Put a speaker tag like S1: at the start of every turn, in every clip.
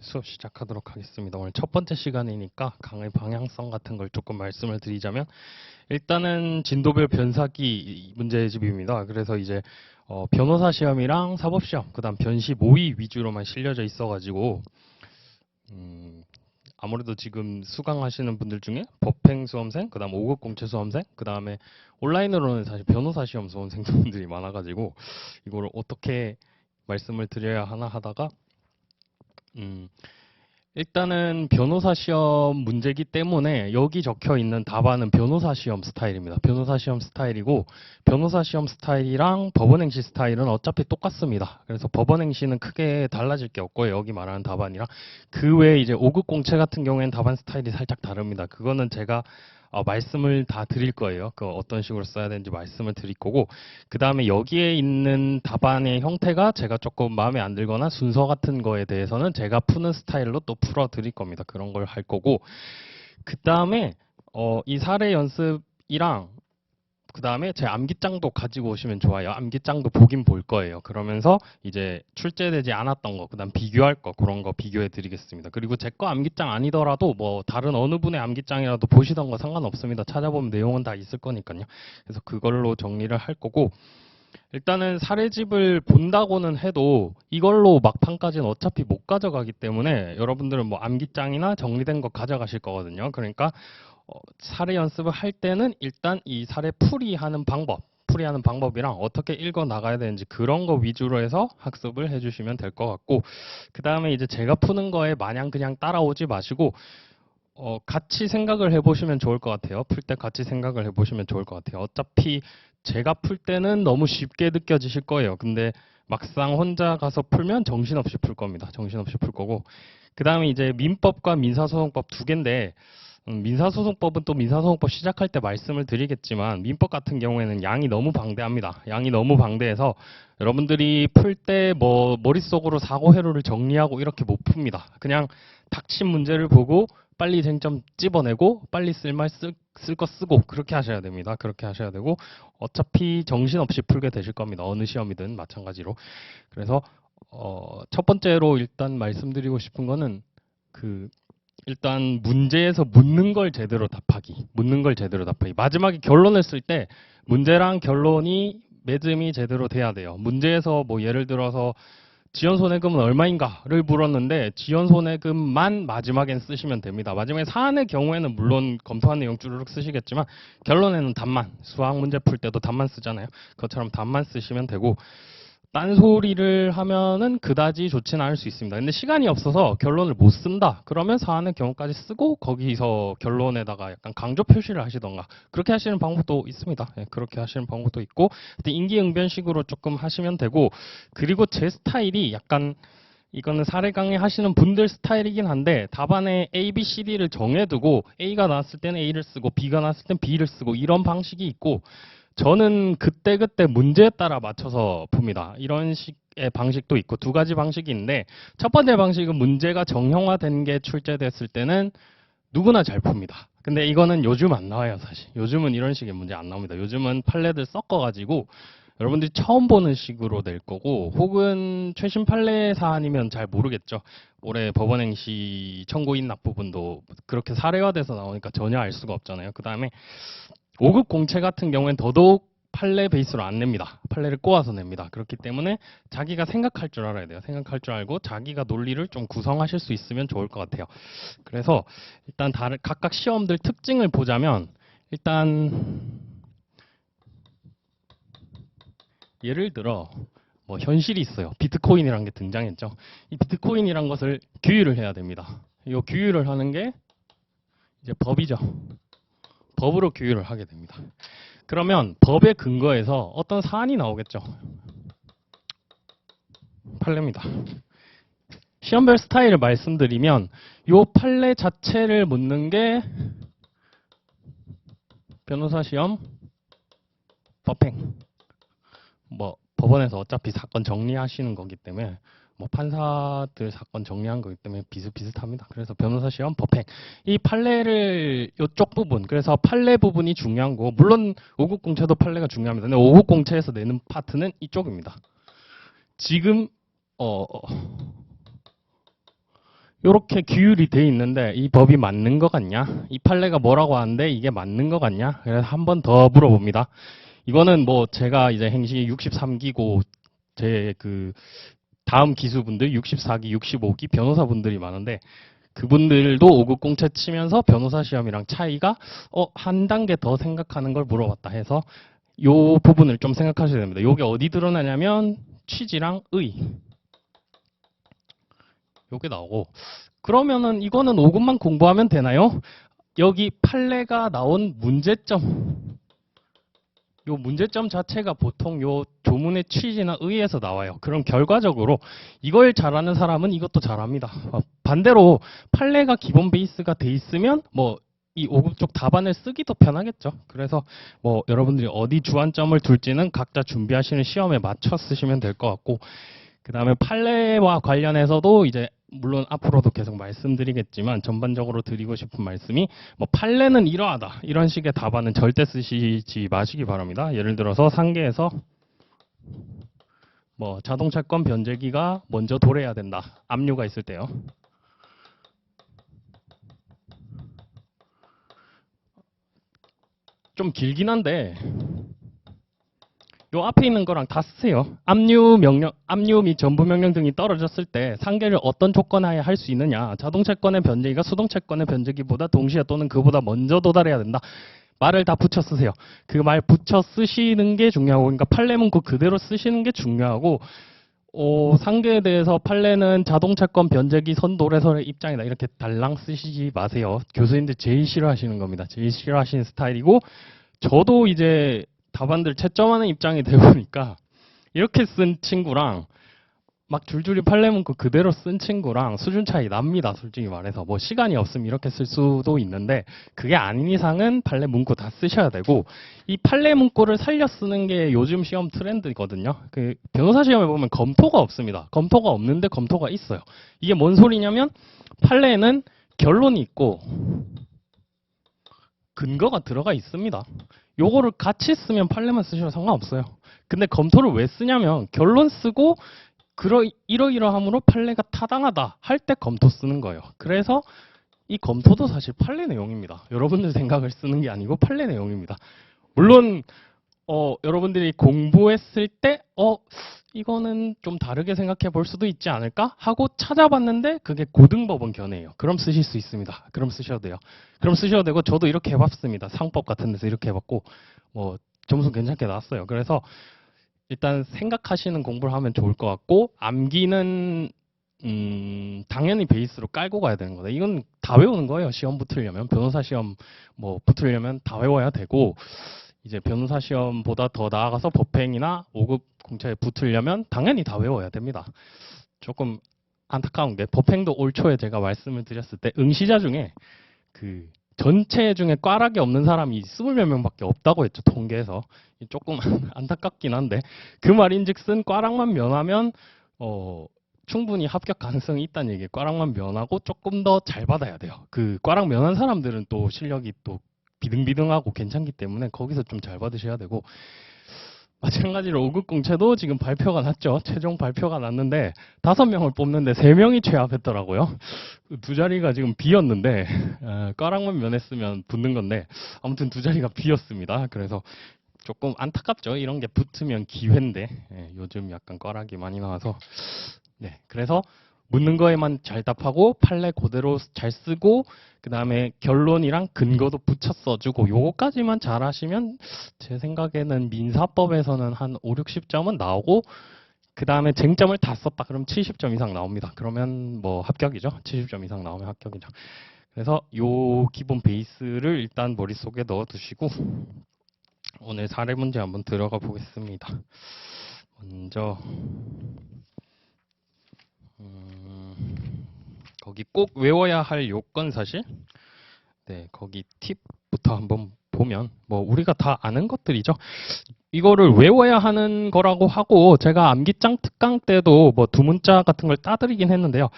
S1: 수업 시작하도록 하겠습니다. 오늘 첫 번째 시간이니까 강의 방향성 같은 걸 조금 말씀을 드리자면, 일단은 진도별 변사기 문제집입니다. 그래서 이제 변호사 시험이랑 사법 시험, 그다음 변시 모의 위주로만 실려져 있어가지고 아무래도 지금 수강하시는 분들 중에 법행 수험생, 그다음 5급 공채 수험생, 그다음에 온라인으로는 사실 변호사 시험 수험생분들이 많아가지고 이걸 어떻게 말씀을 드려야 하나 하다가 일단은 변호사 시험 문제이기 때문에 여기 적혀 있는 답안은 변호사 시험 스타일입니다. 변호사 시험 스타일이고, 변호사 시험 스타일이랑 법원행시 스타일은 어차피 똑같습니다. 그래서 법원행시는 크게 달라질 게 없고요. 여기 말하는 답안이랑. 그 외에 이제 5급 공채 같은 경우에는 답안 스타일이 살짝 다릅니다. 그거는 제가 말씀을 다 드릴 거예요. 그 어떤 식으로 써야 되는지 말씀을 드릴 거고, 그 다음에 여기에 있는 답안의 형태가 제가 조금 마음에 안 들거나 순서 같은 거에 대해서는 제가 푸는 스타일로 또 풀어 드릴 겁니다. 그런 걸 할 거고, 그 다음에 이 사례 연습이랑 그 다음에 제 암기장도 가지고 오시면 좋아요. 암기장도 보긴 볼 거예요. 그러면서 이제 출제되지 않았던 거, 그 다음 비교할 거, 그런 거 비교해 드리겠습니다. 그리고 제 거 암기장 아니더라도 뭐 다른 어느 분의 암기장이라도 보시던 거 상관없습니다. 찾아보면 내용은 다 있을 거니까요. 그래서 그걸로 정리를 할 거고, 일단은 사례집을 본다고는 해도 이걸로 막판까지는 어차피 못 가져가기 때문에 여러분들은 뭐 암기장이나 정리된 거 가져가실 거거든요. 그러니까 사례 연습을 할 때는 일단 이 사례 풀이하는 방법이랑 어떻게 읽어 나가야 되는지 그런 거 위주로 해서 학습을 해주시면 될 것 같고, 그 다음에 이제 제가 푸는 거에 마냥 그냥 따라오지 마시고 같이 생각을 해보시면 좋을 것 같아요. 풀 때 같이 생각을 해보시면 좋을 것 같아요. 어차피 제가 풀 때는 너무 쉽게 느껴지실 거예요. 근데 막상 혼자 가서 풀면 정신없이 풀 겁니다. 정신없이 풀 거고, 그 다음에 이제 민법과 민사소송법 두 개인데, 민사소송법은 또 민사소송법 시작할 때 말씀을 드리겠지만, 민법 같은 경우에는 양이 너무 방대합니다. 양이 너무 방대해서 여러분들이 풀 때 뭐 머릿속으로 사고 회로를 정리하고 이렇게 못 풉니다. 그냥 닥친 문제를 보고 빨리 쟁점 찝어내고 빨리 쓸 말 쓸 거 쓰고 그렇게 하셔야 됩니다. 그렇게 하셔야 되고, 어차피 정신없이 풀게 되실 겁니다. 어느 시험이든 마찬가지로. 그래서 첫 번째로 일단 말씀드리고 싶은 거는 일단 문제에서 묻는 걸 제대로 답하기. 마지막에 결론을 쓸 때 문제랑 결론이 매듭이 제대로 돼야 돼요. 문제에서 뭐 예를 들어서 지연손해금은 얼마인가를 물었는데 지연손해금만 마지막엔 쓰시면 됩니다. 마지막에 사안의 경우에는 물론 검토한 내용 주르륵 쓰시겠지만 결론에는 답만, 수학 문제 풀 때도 답만 쓰잖아요. 그것처럼 답만 쓰시면 되고, 딴소리를 하면은 그다지 좋지는 않을 수 있습니다. 근데 시간이 없어서 결론을 못 쓴다. 그러면 사안의 경우까지 쓰고 거기서 결론에다가 약간 강조 표시를 하시던가 그렇게 하시는 방법도 있습니다. 예, 그렇게 하시는 방법도 있고, 임기응변식으로 조금 하시면 되고, 그리고 제 스타일이 약간 이거는 사례 강의 하시는 분들 스타일이긴 한데, 답안에 A, B, C, D를 정해두고 A가 나왔을 때는 A를 쓰고 B가 나왔을 때는 B를 쓰고 이런 방식이 있고, 저는 그때그때 문제에 따라 맞춰서 풉니다. 이런 식의 방식도 있고 두 가지 방식이 있는데, 첫 번째 방식은 문제가 정형화된 게 출제됐을 때는 누구나 잘 풉니다. 근데 이거는 요즘 안 나와요, 사실. 요즘은 이런 식의 문제 안 나옵니다. 요즘은 판례들 섞어가지고 여러분들이 처음 보는 식으로 낼 거고, 혹은 최신 판례 사안이면 잘 모르겠죠. 올해 법원행시 청구인 납 부분도 그렇게 사례화돼서 나오니까 전혀 알 수가 없잖아요. 그 다음에 5급 공채 같은 경우엔 더더욱 판례 베이스로 안 냅니다. 판례를 꼬아서 냅니다. 그렇기 때문에 자기가 생각할 줄 알아야 돼요. 생각할 줄 알고 자기가 논리를 좀 구성하실 수 있으면 좋을 것 같아요. 그래서 일단 각각 시험들 특징을 보자면, 일단 예를 들어 뭐 현실이 있어요. 비트코인이라는 게 등장했죠. 이 비트코인이라는 것을 규율을 해야 됩니다. 이 규율을 하는 게 이제 법이죠. 법으로 규율을 하게 됩니다. 그러면 법에 근거해서 어떤 사안이 나오겠죠. 판례입니다. 시험별 스타일을 말씀드리면, 이 판례 자체를 묻는 게 변호사 시험, 법행. 뭐 법원에서 어차피 사건 정리하시는 거기 때문에, 뭐 판사들 사건 정리한 거기 때문에 비슷비슷합니다. 그래서 변호사 시험, 법행. 이 판례를 이쪽 부분, 그래서 판례 부분이 중요한 거. 물론 5급 공채도 판례가 중요합니다. 근데 5급 공채에서 내는 파트는 이쪽입니다. 지금 요렇게 규율이 돼 있는데 이 법이 맞는 것 같냐? 이 판례가 뭐라고 하는데 이게 맞는 것 같냐? 그래서 한 번 더 물어봅니다. 이거는 뭐 제가 이제 행시 63기고 제 그 다음 기수분들 64기, 65기 변호사분들이 많은데 그분들도 5급 공채 치면서 변호사 시험이랑 차이가 한 단계 더 생각하는 걸 물어봤다 해서 요 부분을 좀 생각하셔야 됩니다. 요게 어디 드러나냐면 취지랑 의 요게 나오고 그러면은 이거는 5급만 공부하면 되나요? 여기 판례가 나온 문제점 요 문제점 자체가 보통 요 조문의 취지나 의의에서 나와요. 그럼 결과적으로 이걸 잘하는 사람은 이것도 잘합니다. 반대로 판례가 기본 베이스가 돼 있으면 뭐 이 5급 쪽 답안을 쓰기도 편하겠죠. 그래서 뭐 여러분들이 어디 주안점을 둘지는 각자 준비하시는 시험에 맞춰 쓰시면 될 것 같고 그 다음에 판례와 관련해서도 이제 물론 앞으로도 계속 말씀드리겠지만 전반적으로 드리고 싶은 말씀이 뭐 판례는 이러하다 이런 식의 답안은 절대 쓰시지 마시기 바랍니다. 예를 들어서 상계에서 뭐 자동차권 변제기가 먼저 도래해야 된다. 압류가 있을 때요. 좀 길긴 한데 요 앞에 있는 거랑 다 쓰세요. 압류 및 전부 명령 등이 떨어졌을 때 상계를 어떤 조건 하에 할 수 있느냐. 자동차권의 변제기가 수동차권의 변제기보다 동시에 또는 그보다 먼저 도달해야 된다. 말을 다 붙여 쓰세요. 그 말 붙여 쓰시는 게 중요하고, 그러니까 판례 문구 그대로 쓰시는 게 중요하고, 상계에 대해서 판례는 자동차권 변제기 선도래설의 입장이다. 이렇게 달랑 쓰시지 마세요. 교수님들 제일 싫어하시는 겁니다. 제일 싫어하시는 스타일이고, 저도 이제 답안들 채점하는 입장이 되보니까 이렇게 쓴 친구랑 막 줄줄이 판례 문구 그대로 쓴 친구랑 수준 차이 납니다. 솔직히 말해서 뭐 시간이 없으면 이렇게 쓸 수도 있는데 그게 아닌 이상은 판례 문구 다 쓰셔야 되고 이 판례 문구를 살려 쓰는 게 요즘 시험 트렌드거든요. 그 변호사 시험에 보면 검토가 없습니다. 검토가 없는데 검토가 있어요. 이게 뭔 소리냐면 판례에는 결론이 있고 근거가 들어가 있습니다. 요거를 같이 쓰면 판례만 쓰셔도 상관없어요. 근데 검토를 왜 쓰냐면 결론 쓰고 이러이러함으로 판례가 타당하다 할 때 검토 쓰는 거예요. 그래서 이 검토도 사실 판례 내용입니다. 여러분들 생각을 쓰는 게 아니고 판례 내용입니다. 물론 여러분들이 공부했을 때 이거는 좀 다르게 생각해 볼 수도 있지 않을까 하고 찾아봤는데 그게 고등법원 견해예요. 그럼 쓰실 수 있습니다. 그럼 쓰셔도 돼요. 그럼 쓰셔도 되고 저도 이렇게 해봤습니다. 상법 같은 데서 이렇게 해봤고 뭐 점수 괜찮게 나왔어요. 그래서 일단 생각하시는 공부를 하면 좋을 것 같고 암기는 당연히 베이스로 깔고 가야 되는 거다. 이건 다 외우는 거예요. 시험 붙으려면 변호사 시험 뭐 붙으려면 다 외워야 되고 이제 변호사 시험보다 더 나아가서 법행이나 5급 공채에 붙으려면 당연히 다 외워야 됩니다. 조금 안타까운 게 법행도 올 초에 제가 말씀을 드렸을 때 응시자 중에 그 전체 중에 꽈락이 없는 사람이 20몇 명밖에 없다고 했죠. 통계에서. 조금 안타깝긴 한데 그 말인즉슨 꽈락만 면하면 충분히 합격 가능성이 있다는 얘기예요. 꽈락만 면하고 조금 더 잘 받아야 돼요. 그 꽈락 면한 사람들은 또 실력이 또 비등비등하고 괜찮기 때문에 거기서 좀 잘 받으셔야 되고 마찬가지로 5급 공채도 지금 발표가 났죠. 최종 발표가 났는데 5명을 뽑는데 3명이 최합했더라고요. 두 자리가 지금 비었는데 꽈락만 면했으면 붙는 건데 아무튼 두 자리가 비었습니다. 그래서 조금 안타깝죠. 이런 게 붙으면 기회인데 요즘 약간 꽈락이 많이 나와서 그래서 묻는 거에만 잘 답하고 판례 그대로 잘 쓰고 그 다음에 결론이랑 근거도 붙여 써주고 요거까지만 잘 하시면 제 생각에는 민사법에서는 한 5, 60점은 나오고 그 다음에 쟁점을 다 썼다 그럼 70점 이상 나옵니다. 그러면 뭐 합격이죠. 70점 이상 나오면 합격이죠. 그래서 요 기본 베이스를 일단 머릿속에 넣어 두시고 오늘 사례 문제 한번 들어가 보겠습니다. 먼저 거기 꼭 외워야 할 요건 사실 거기 팁부터 한번 보면 뭐 우리가 다 아는 것들이죠. 이거를 외워야 하는 거라고 하고 제가 암기장 특강 때도 뭐 두문자 같은 걸 따드리긴 했는데요.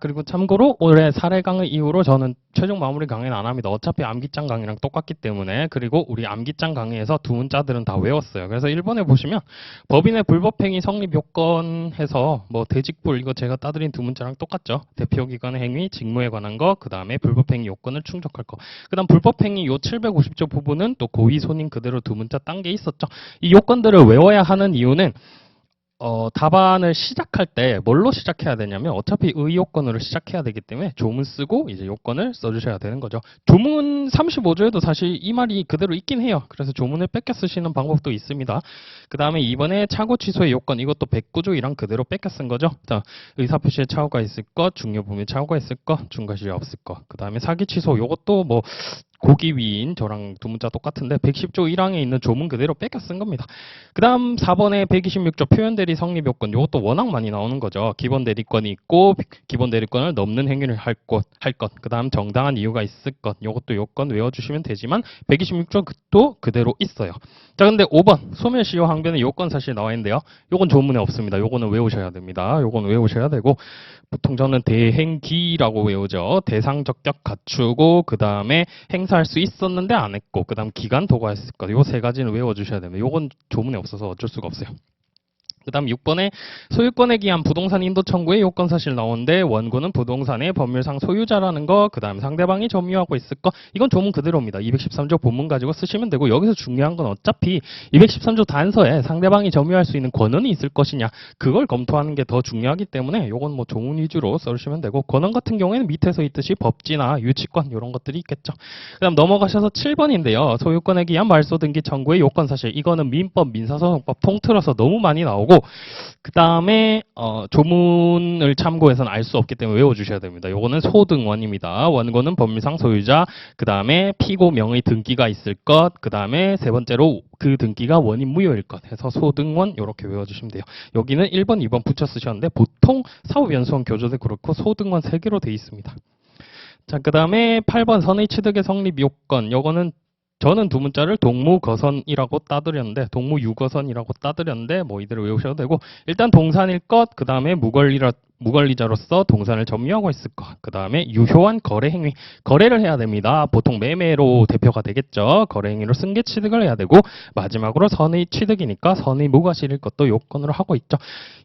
S1: 그리고 참고로 올해 사례 강의 이후로 저는 최종 마무리 강의는 안 합니다. 어차피 암기장 강의랑 똑같기 때문에. 그리고 우리 암기장 강의에서 두 문자들은 다 외웠어요. 그래서 1번에 보시면 법인의 불법행위 성립 요건 해서 뭐 대직불 이거 제가 따드린 두 문자랑 똑같죠. 대표기관의 행위, 직무에 관한 거, 그 다음에 불법행위 요건을 충족할 거. 그 다음 불법행위 요 750조 부분은 또 고의 손인 그대로 두 문자 딴 게 있었죠. 이 요건들을 외워야 하는 이유는 답안을 시작할 때 뭘로 시작해야 되냐면 어차피 의요건으로 시작해야 되기 때문에 조문 쓰고 이제 요건을 써주셔야 되는 거죠. 조문 35조에도 사실 이 말이 그대로 있긴 해요. 그래서 조문을 뺏겨 쓰시는 방법도 있습니다. 그 다음에 이번에 착오 취소의 요건 이것도 109조 1항 그대로 뺏겨 쓴 거죠. 자, 의사표시에 착오가 있을 것, 중요부분에 착오가 있을 것, 중과실이 없을 것. 그 다음에 사기 취소 요것도 뭐 고기위인 저랑 두 문자 똑같은데 110조 1항에 있는 조문 그대로 뺏겨 쓴 겁니다. 그 다음 4번에 126조 표현대리 성립요건 이것도 워낙 많이 나오는 거죠. 기본 대리권이 있고 기본 대리권을 넘는 행위를 할 것. 그 다음 정당한 이유가 있을 것. 이것도 요건 외워주시면 되지만 126조도 그대로 있어요. 자, 근데 5번 소멸시효 항변의 요건 사실 나와 있는데요. 요건 조문에 없습니다. 요거는 외우셔야 됩니다. 요건 외우셔야 되고 보통 저는 대행기라고 외우죠. 대상 적격 갖추고 그 다음에 행사할 수 있었는데 안 했고 그 다음 기간 도과했을 것. 요 세 가지는 외워주셔야 됩니다. 요건 조문에 없어서 어쩔 수가 없어요. 그 다음 6번에 소유권에 기한 부동산 인도 청구의 요건 사실 나오는데 원고는 부동산의 법률상 소유자라는 거, 그 다음 상대방이 점유하고 있을 거 이건 조문 그대로입니다. 213조 본문 가지고 쓰시면 되고 여기서 중요한 건 어차피 213조 단서에 상대방이 점유할 수 있는 권한이 있을 것이냐 그걸 검토하는 게 더 중요하기 때문에 요건 뭐 조문 위주로 써주시면 되고 권한 같은 경우에는 밑에서 있듯이 법지나 유치권 이런 것들이 있겠죠. 그 다음 넘어가셔서 7번인데요. 소유권에 기한 말소 등기 청구의 요건 사실 이거는 민법, 민사소송법 통틀어서 너무 많이 나오고 그 다음에 조문을 참고해서는 알 수 없기 때문에 외워주셔야 됩니다. 요거는 소등원입니다. 원고는 법률상 소유자, 그 다음에 피고 명의 등기가 있을 것, 그 다음에 세 번째로 그 등기가 원인 무효일 것 해서 소등원 이렇게 외워주시면 돼요. 여기는 1번, 2번 붙여 쓰셨는데 보통 사후연수원 교조도 그렇고 소등원 3개로 돼 있습니다. 자, 그 다음에 8번 선의 취득의 성립 요건 요거는 저는 두 문자를 동무거선이라고 따드렸는데 동무유거선이라고 따드렸는데 뭐 이대로 외우셔도 되고 일단 동산일 것, 그 다음에 무권리자로서 동산을 점유하고 있을 것, 그 다음에 유효한 거래 행위, 거래를 해야 됩니다. 보통 매매로 대표가 되겠죠. 거래 행위로 승계 취득을 해야 되고 마지막으로 선의 취득이니까 선의 무과실일 것도 요건으로 하고 있죠.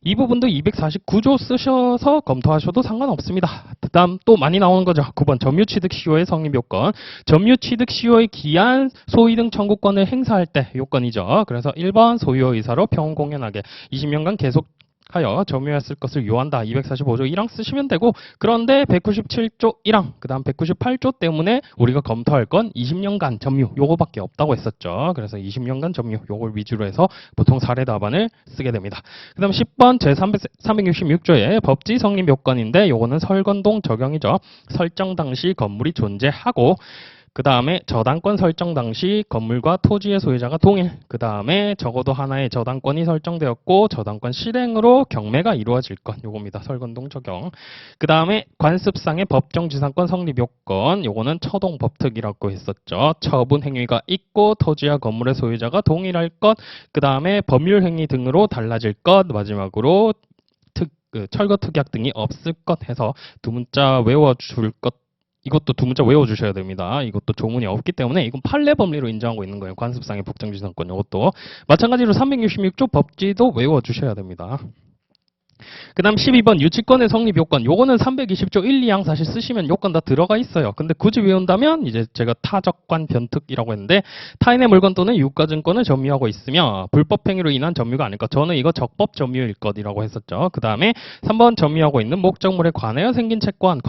S1: 이 부분도 249조 쓰셔서 검토하셔도 상관없습니다. 그 다음 또 많이 나오는 거죠. 9번 점유취득 시효의 성립 요건, 점유취득 시효에 기한 소위 등 청구권을 행사할 때 요건이죠. 그래서 1번 소유의 의사로 평공연하게 20년간 계속 하여 점유했을 것을 요한다. 245조 1항 쓰시면 되고 그런데 197조 1항 그 다음 198조 때문에 우리가 검토할 건 20년간 점유 요거밖에 없다고 했었죠. 그래서 20년간 점유 요걸 위주로 해서 보통 사례 답안을 쓰게 됩니다. 그 다음 10번 제366조의 법지 성립 요건인데 요거는 설건동 적용이죠. 설정 당시 건물이 존재하고 그 다음에 저당권 설정 당시 건물과 토지의 소유자가 동일, 그 다음에 적어도 하나의 저당권이 설정되었고 저당권 실행으로 경매가 이루어질 것, 요겁니다. 설건동 적용. 그 다음에 관습상의 법정지상권 성립 요건, 요거는 처동법특이라고 했었죠. 처분 행위가 있고 토지와 건물의 소유자가 동일할 것, 그 다음에 법률 행위 등으로 달라질 것, 마지막으로 철거 특약 등이 없을 것 해서 두 문자 외워줄 것 이것도 두 문자 외워주셔야 됩니다. 이것도 조문이 없기 때문에 이건 판례 법리로 인정하고 있는 거예요. 관습상의 법정지상권 이것도. 마찬가지로 366조 법지도 외워주셔야 됩니다. 그 다음 12번 유치권의 성립 요건 요거는 320조 1, 2항 사실 쓰시면 요건 다 들어가 있어요. 근데 굳이 외운다면 이제 제가 타적관 변특이라고 했는데 타인의 물건 또는 유가증권을 점유하고 있으며 불법행위로 인한 점유가 아닐 것. 저는 이거 적법 점유일 것이라고 했었죠. 그 다음에 3번 점유하고 있는 목적물에 관하여 생긴 채권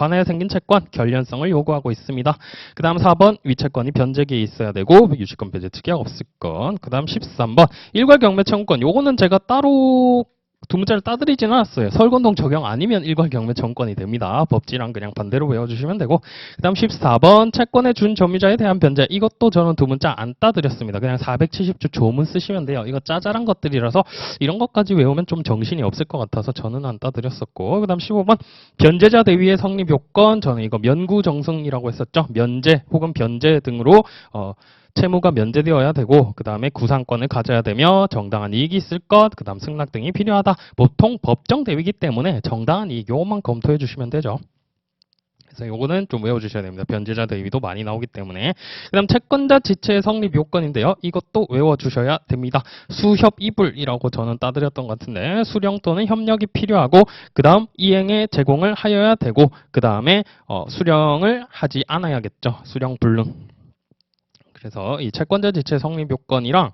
S1: 결련성을 요구하고 있습니다. 그 다음 4번 위채권이 변제기에 있어야 되고 유치권 배제 특약 없을 것. 그 다음 13번 일괄 경매 청구권 요거는 제가 따로 두 문자를 따드리진 않았어요. 설건동 적용 아니면 일괄 경매 청구권이 됩니다. 법지랑 그냥 반대로 외워주시면 되고 그 다음 14번 채권의 준 점유자에 대한 변제 이것도 저는 두 문자 안 따드렸습니다. 그냥 470조 조문 쓰시면 돼요. 이거 짜잘한 것들이라서 이런 것까지 외우면 좀 정신이 없을 것 같아서 저는 안 따드렸었고 그 다음 15번 변제자 대위의 성립 요건 저는 이거 면구정승이라고 했었죠. 면제 혹은 변제 등으로 채무가 면제되어야 되고 그 다음에 구상권을 가져야 되며 정당한 이익이 있을 것, 그 다음 승낙 등이 필요하다. 보통 법정 대위이기 때문에 정당한 이익 요것만 검토해 주시면 되죠. 그래서 요거는 좀 외워주셔야 됩니다. 변제자 대위도 많이 나오기 때문에. 그 다음 채권자 지체의 성립 요건인데요. 이것도 외워주셔야 됩니다. 수협 이불이라고 저는 따드렸던 것 같은데 수령 또는 협력이 필요하고 그 다음 이행에 제공을 하여야 되고 그 다음에 수령을 하지 않아야겠죠. 수령 불능. 그래서 이 채권자 지체 성립 요건이랑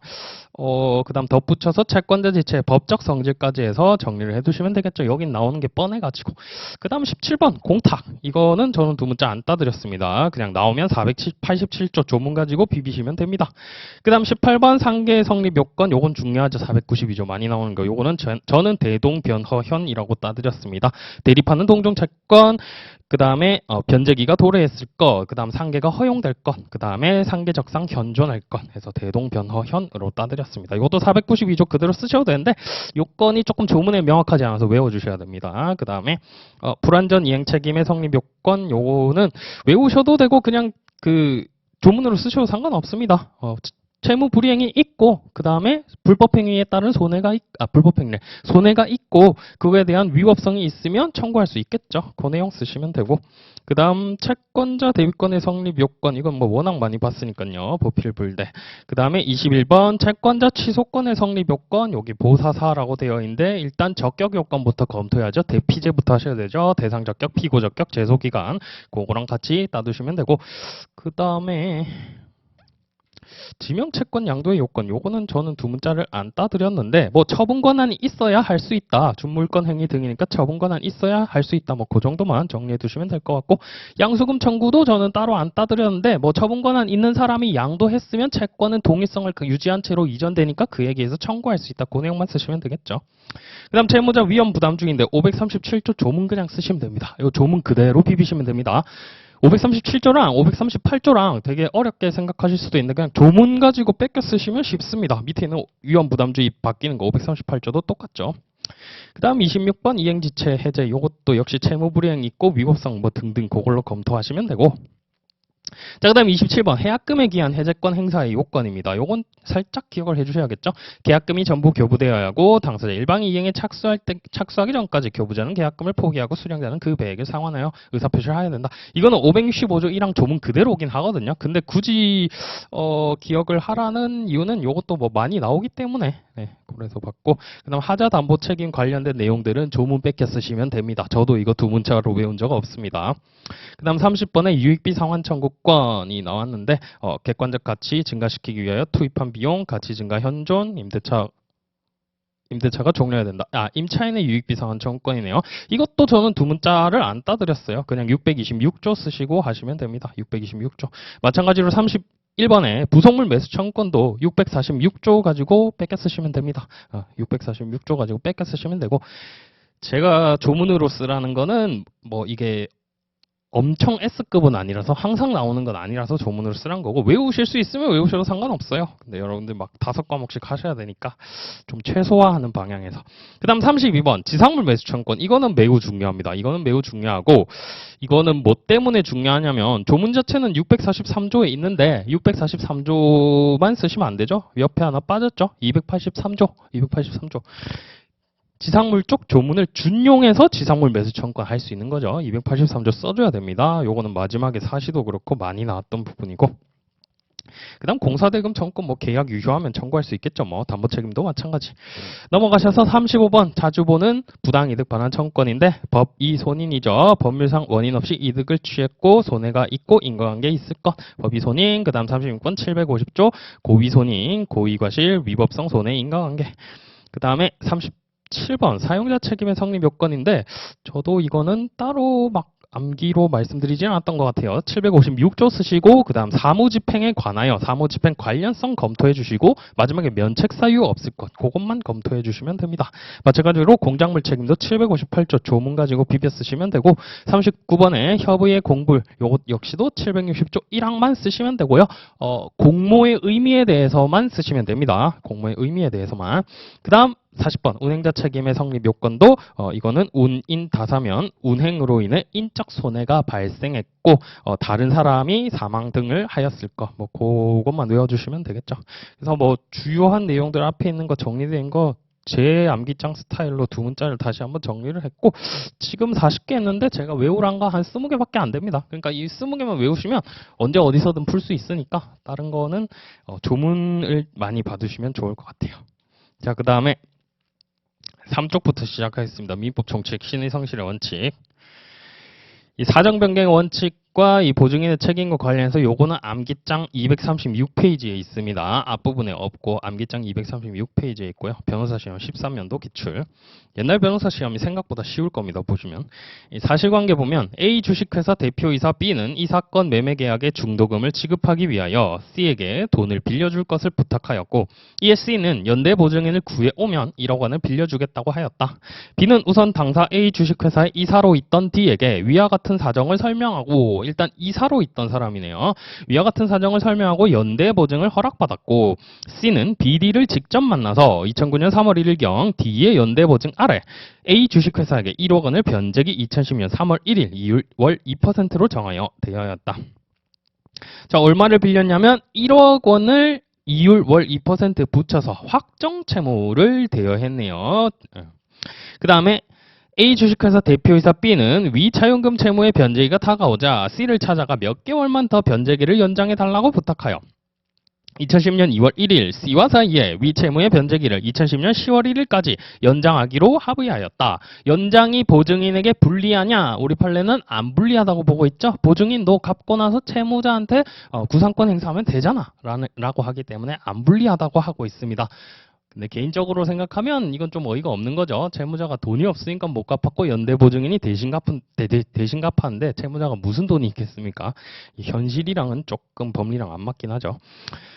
S1: 그다음 덧붙여서 채권자 지체의 법적 성질까지 해서 정리를 해두시면 되겠죠. 여긴 나오는 게 뻔해가지고. 그다음 17번 공탁. 이거는 저는 두 문자 안 따드렸습니다. 그냥 나오면 487조 조문 가지고 비비시면 됩니다. 그다음 18번 상계 성립 요건. 요건 중요하죠. 492조 많이 나오는 거. 요거는 저는 대동변허현이라고 따드렸습니다. 대립하는 동종 채권. 그 다음에 변제기가 도래했을 것, 그 다음 상계가 허용될 것, 그 다음에 상계적상 현존할 것 해서 대동변허현으로 따드렸습니다. 이것도 492조 그대로 쓰셔도 되는데 요건이 조금 조문에 명확하지 않아서 외워주셔야 됩니다. 그 다음에 불완전 이행 책임의 성립 요건 요거는 외우셔도 되고 그냥 그 조문으로 쓰셔도 상관없습니다. 채무 불이행이 있고 그 다음에 불법행위에 따른 손해가 있고 그거에 대한 위법성이 있으면 청구할 수 있겠죠. 그 내용 쓰시면 되고 그 다음 채권자 대위권의 성립 요건 이건 뭐 워낙 많이 봤으니까요. 보필불대. 그 다음에 21번 채권자 취소권의 성립 요건 여기 보사사라고 되어 있는데 일단 적격 요건부터 검토해야죠. 대피제부터 하셔야 되죠. 대상 적격, 피고 적격, 제소 기간 그거랑 같이 따두시면 되고 그 다음에 지명채권 양도의 요건 요거는 저는 두 문자를 안 따드렸는데 뭐 처분 권한이 있어야 할 수 있다. 준물권 행위 등이니까 처분 권한 있어야 할 수 있다. 뭐 그 정도만 정리해 두시면 될 것 같고 양수금 청구도 저는 따로 안 따드렸는데 뭐 처분 권한 있는 사람이 양도했으면 채권은 동일성을 유지한 채로 이전되니까 그에 의해서 청구할 수 있다. 그 내용만 쓰시면 되겠죠. 그 다음 채무자 위험 부담 중인데 537조 조문 그냥 쓰시면 됩니다. 이 조문 그대로 비비시면 됩니다. 537조랑 538조랑 되게 어렵게 생각하실 수도 있는데 그냥 조문 가지고 뺏겨 쓰시면 쉽습니다. 밑에 있는 위험부담주의 바뀌는 거 538조도 똑같죠. 그 다음 26번 이행지체 해제 이것도 역시 채무불이행 있고 위법성 뭐 등등 그걸로 검토하시면 되고 자, 그 다음 27번 해약금에 기한 해제권 행사의 요건입니다. 요건 살짝 기억을 해주셔야겠죠. 계약금이 전부 교부되어야 하고 당사자 일방이 이행에 착수하기 전까지 교부자는 계약금을 포기하고 수령자는 그 배액을 상환하여 의사표시를 해야 된다. 이거는 565조 1항 조문 그대로 오긴 하거든요. 근데 굳이 기억을 하라는 이유는 요것도 뭐 많이 나오기 때문에 그래서 봤고 그 다음 하자 담보 책임 관련된 내용들은 조문 뺏겨 쓰시면 됩니다. 저도 이거 두 문자로 외운 적 없습니다. 그 다음 30번에 유익비 상환 청구권이 나왔는데 객관적 가치 증가시키기 위하여 투입한 비용, 가치 증가 현존, 임대차가 종료해야 된다. 임차인의 유익비 상환 청구권이네요. 이것도 저는 두 문자를 안 따드렸어요. 그냥 626조 쓰시고 하시면 됩니다. 626조. 마찬가지로 31번에 부속물 매수 청구권도 646조 가지고 뺏겨 쓰시면 됩니다. 646조 가지고 뺏겨 쓰시면 되고 제가 조문으로 쓰라는 거는 뭐 이게 엄청 S급은 아니라서 항상 나오는 건 아니라서 조문으로 쓰란 거고 외우실 수 있으면 외우셔도 상관없어요. 근데 여러분들 막 5과목씩 하셔야 되니까 좀 최소화하는 방향에서. 그 다음 32번 지상물 매수 청구권 이거는 매우 중요합니다. 이거는 매우 중요하고 이거는 뭐 때문에 중요하냐면 조문 자체는 643조에 있는데 643조만 쓰시면 안 되죠. 옆에 하나 빠졌죠. 283조 지상물 쪽 조문을 준용해서 지상물 매수 청구권 할 수 있는 거죠. 283조 써줘야 됩니다. 요거는 마지막에 사시도 그렇고 많이 나왔던 부분이고 그 다음 공사대금 청구권 뭐 계약 유효하면 청구할 수 있겠죠. 뭐 담보 책임도 마찬가지. 넘어가셔서 35번 자주 보는 부당이득 반환 청구권인데 법이 손인이죠. 법률상 원인 없이 이득을 취했고 손해가 있고 인과관계 있을 것 법이 손인. 그 다음 36번 750조 고의 손인 고의과실 위법성 손해 인과관계. 그 다음에 7번 사용자 책임의 성립 요건인데 저도 이거는 따로 막 암기로 말씀드리진 않았던 것 같아요. 756조 쓰시고 그 다음 사무집행에 관하여 사무집행 관련성 검토해 주시고 마지막에 면책 사유 없을 것 그것만 검토해 주시면 됩니다. 마찬가지로 공작물 책임도 758조 조문 가지고 비벼 쓰시면 되고 39번에 협의의 공불 요것 역시도 760조 1항만 쓰시면 되고요. 공모의 의미에 대해서만 쓰시면 됩니다. 공모의 의미에 대해서만. 그 다음 40번 운행자 책임의 성립 요건도 이거는 운인 다사면 운행으로 인해 인적 손해가 발생했고 다른 사람이 사망 등을 하였을 거. 뭐 그것만 외워주시면 되겠죠. 그래서 뭐 주요한 내용들 앞에 있는 거 정리된 거 제 암기장 스타일로 두 문자를 다시 한번 정리를 했고 지금 40개 했는데 제가 외우란 거 한 20개밖에 안 됩니다. 그러니까 이 20개만 외우시면 언제 어디서든 풀 수 있으니까 다른 거는 조문을 많이 받으시면 좋을 것 같아요. 자, 그 다음에 3쪽부터 시작하겠습니다. 민법 총칙, 신의 성실의 원칙. 이 사정 변경의 원칙과 이 보증인의 책임과 관련해서 요거는 암기장 236페이지에 있습니다. 앞부분에 없고 암기장 236페이지에 있고요. 변호사 시험 13년도 기출. 옛날 변호사 시험이 생각보다 쉬울 겁니다. 보시면 이 사실관계 보면 A 주식회사 대표이사 B는 이 사건 매매 계약의 중도금을 지급하기 위하여 C에게 돈을 빌려줄 것을 부탁하였고 이에 C는 연대 보증인을 구해오면 1억 원을 빌려주겠다고 하였다. B는 우선 당사 A 주식회사의 이사로 있던 D에게 위와 같은 사정을 설명하고 일단 이사로 있던 사람이네요. 위와 같은 사정을 설명하고 연대 보증을 허락받았고 C는 BD를 직접 만나서 2009년 3월 1일경 D의 연대 보증 아래 A 주식회사에게 1억 원을 변제기 2010년 3월 1일 이율 월 2%로 정하여 대하였다. 자, 얼마를 빌렸냐면 1억 원을 이율 월 2% 붙여서 확정 채무를 대여했네요. 그 다음에 A 주식회사 대표이사 B는 위 차용금 채무의 변제기가 다가오자 C를 찾아가 몇 개월만 더 변제기를 연장해달라고 부탁하여 2010년 2월 1일 C와 사이에 위 채무의 변제기를 2010년 10월 1일까지 연장하기로 합의하였다. 연장이 보증인에게 불리하냐? 우리 판례는 안 불리하다고 보고 있죠. 보증인 너 갚고 나서 채무자한테 구상권 행사하면 되잖아 라고 하기 때문에 안 불리하다고 하고 있습니다. 근데 개인적으로 생각하면 이건 좀 어이가 없는 거죠. 채무자가 돈이 없으니까 못 갚았고 연대 보증인이 대신 갚았는데 채무자가 무슨 돈이 있겠습니까? 이 현실이랑은 조금 법리랑 안 맞긴 하죠.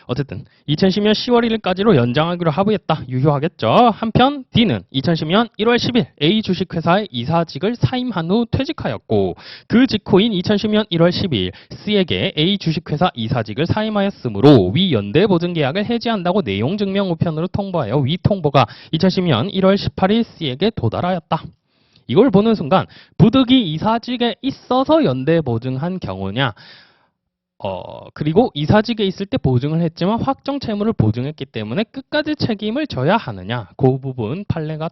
S1: 어쨌든 2010년 10월 1일까지로 연장하기로 합의했다. 유효하겠죠. 한편 D는 2010년 1월 10일 A 주식회사의 이사직을 사임한 후 퇴직하였고 그 직후인 2010년 1월 12일 C에게 A 주식회사 이사직을 사임하였으므로 위 연대 보증 계약을 해지한다고 내용 증명 우편으로 통보하여 위 통보가 2010년 1월 18일 C에게 도달하였다. 이걸 보는 순간 부득이 이사직에 있어서 연대 보증한 경우냐 그리고 이사직에 있을 때 보증을 했지만 확정 채무를 보증했기 때문에 끝까지 책임을 져야 하느냐 그 부분 판례가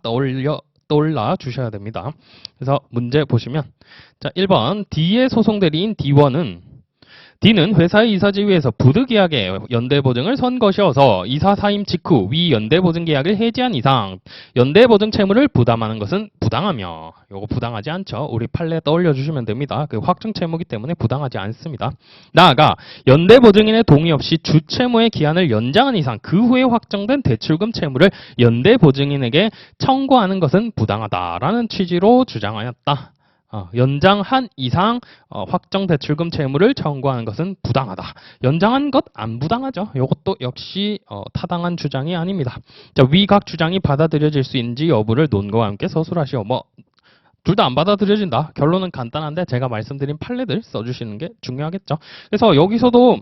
S1: 떠올라 주셔야 됩니다. 그래서 문제 보시면 자 1번 D의 소송 대리인 D는 회사의 이사지위에서 부득이하게 연대보증을 선 것이어서 이사 사임 직후 위 연대보증 계약을 해지한 이상 연대보증 채무를 부담하는 것은 부당하며 요거 부당하지 않죠. 우리 판례 떠올려 주시면 됩니다. 그 확정 채무기 때문에 부당하지 않습니다. 나아가 연대보증인의 동의 없이 주채무의 기한을 연장한 이상 그 후에 확정된 대출금 채무를 연대보증인에게 청구하는 것은 부당하다라는 취지로 주장하였다. 연장한 이상 확정 대출금 채무를 청구하는 것은 부당하다. 연장한 것 안 부당하죠. 이것도 역시 타당한 주장이 아닙니다. 자, 위 각 주장이 받아들여질 수 있는지 여부를 논거와 함께 서술하시오. 둘 다 안 받아들여진다. 결론은 간단한데 제가 말씀드린 판례들 써주시는 게 중요하겠죠. 그래서 여기서도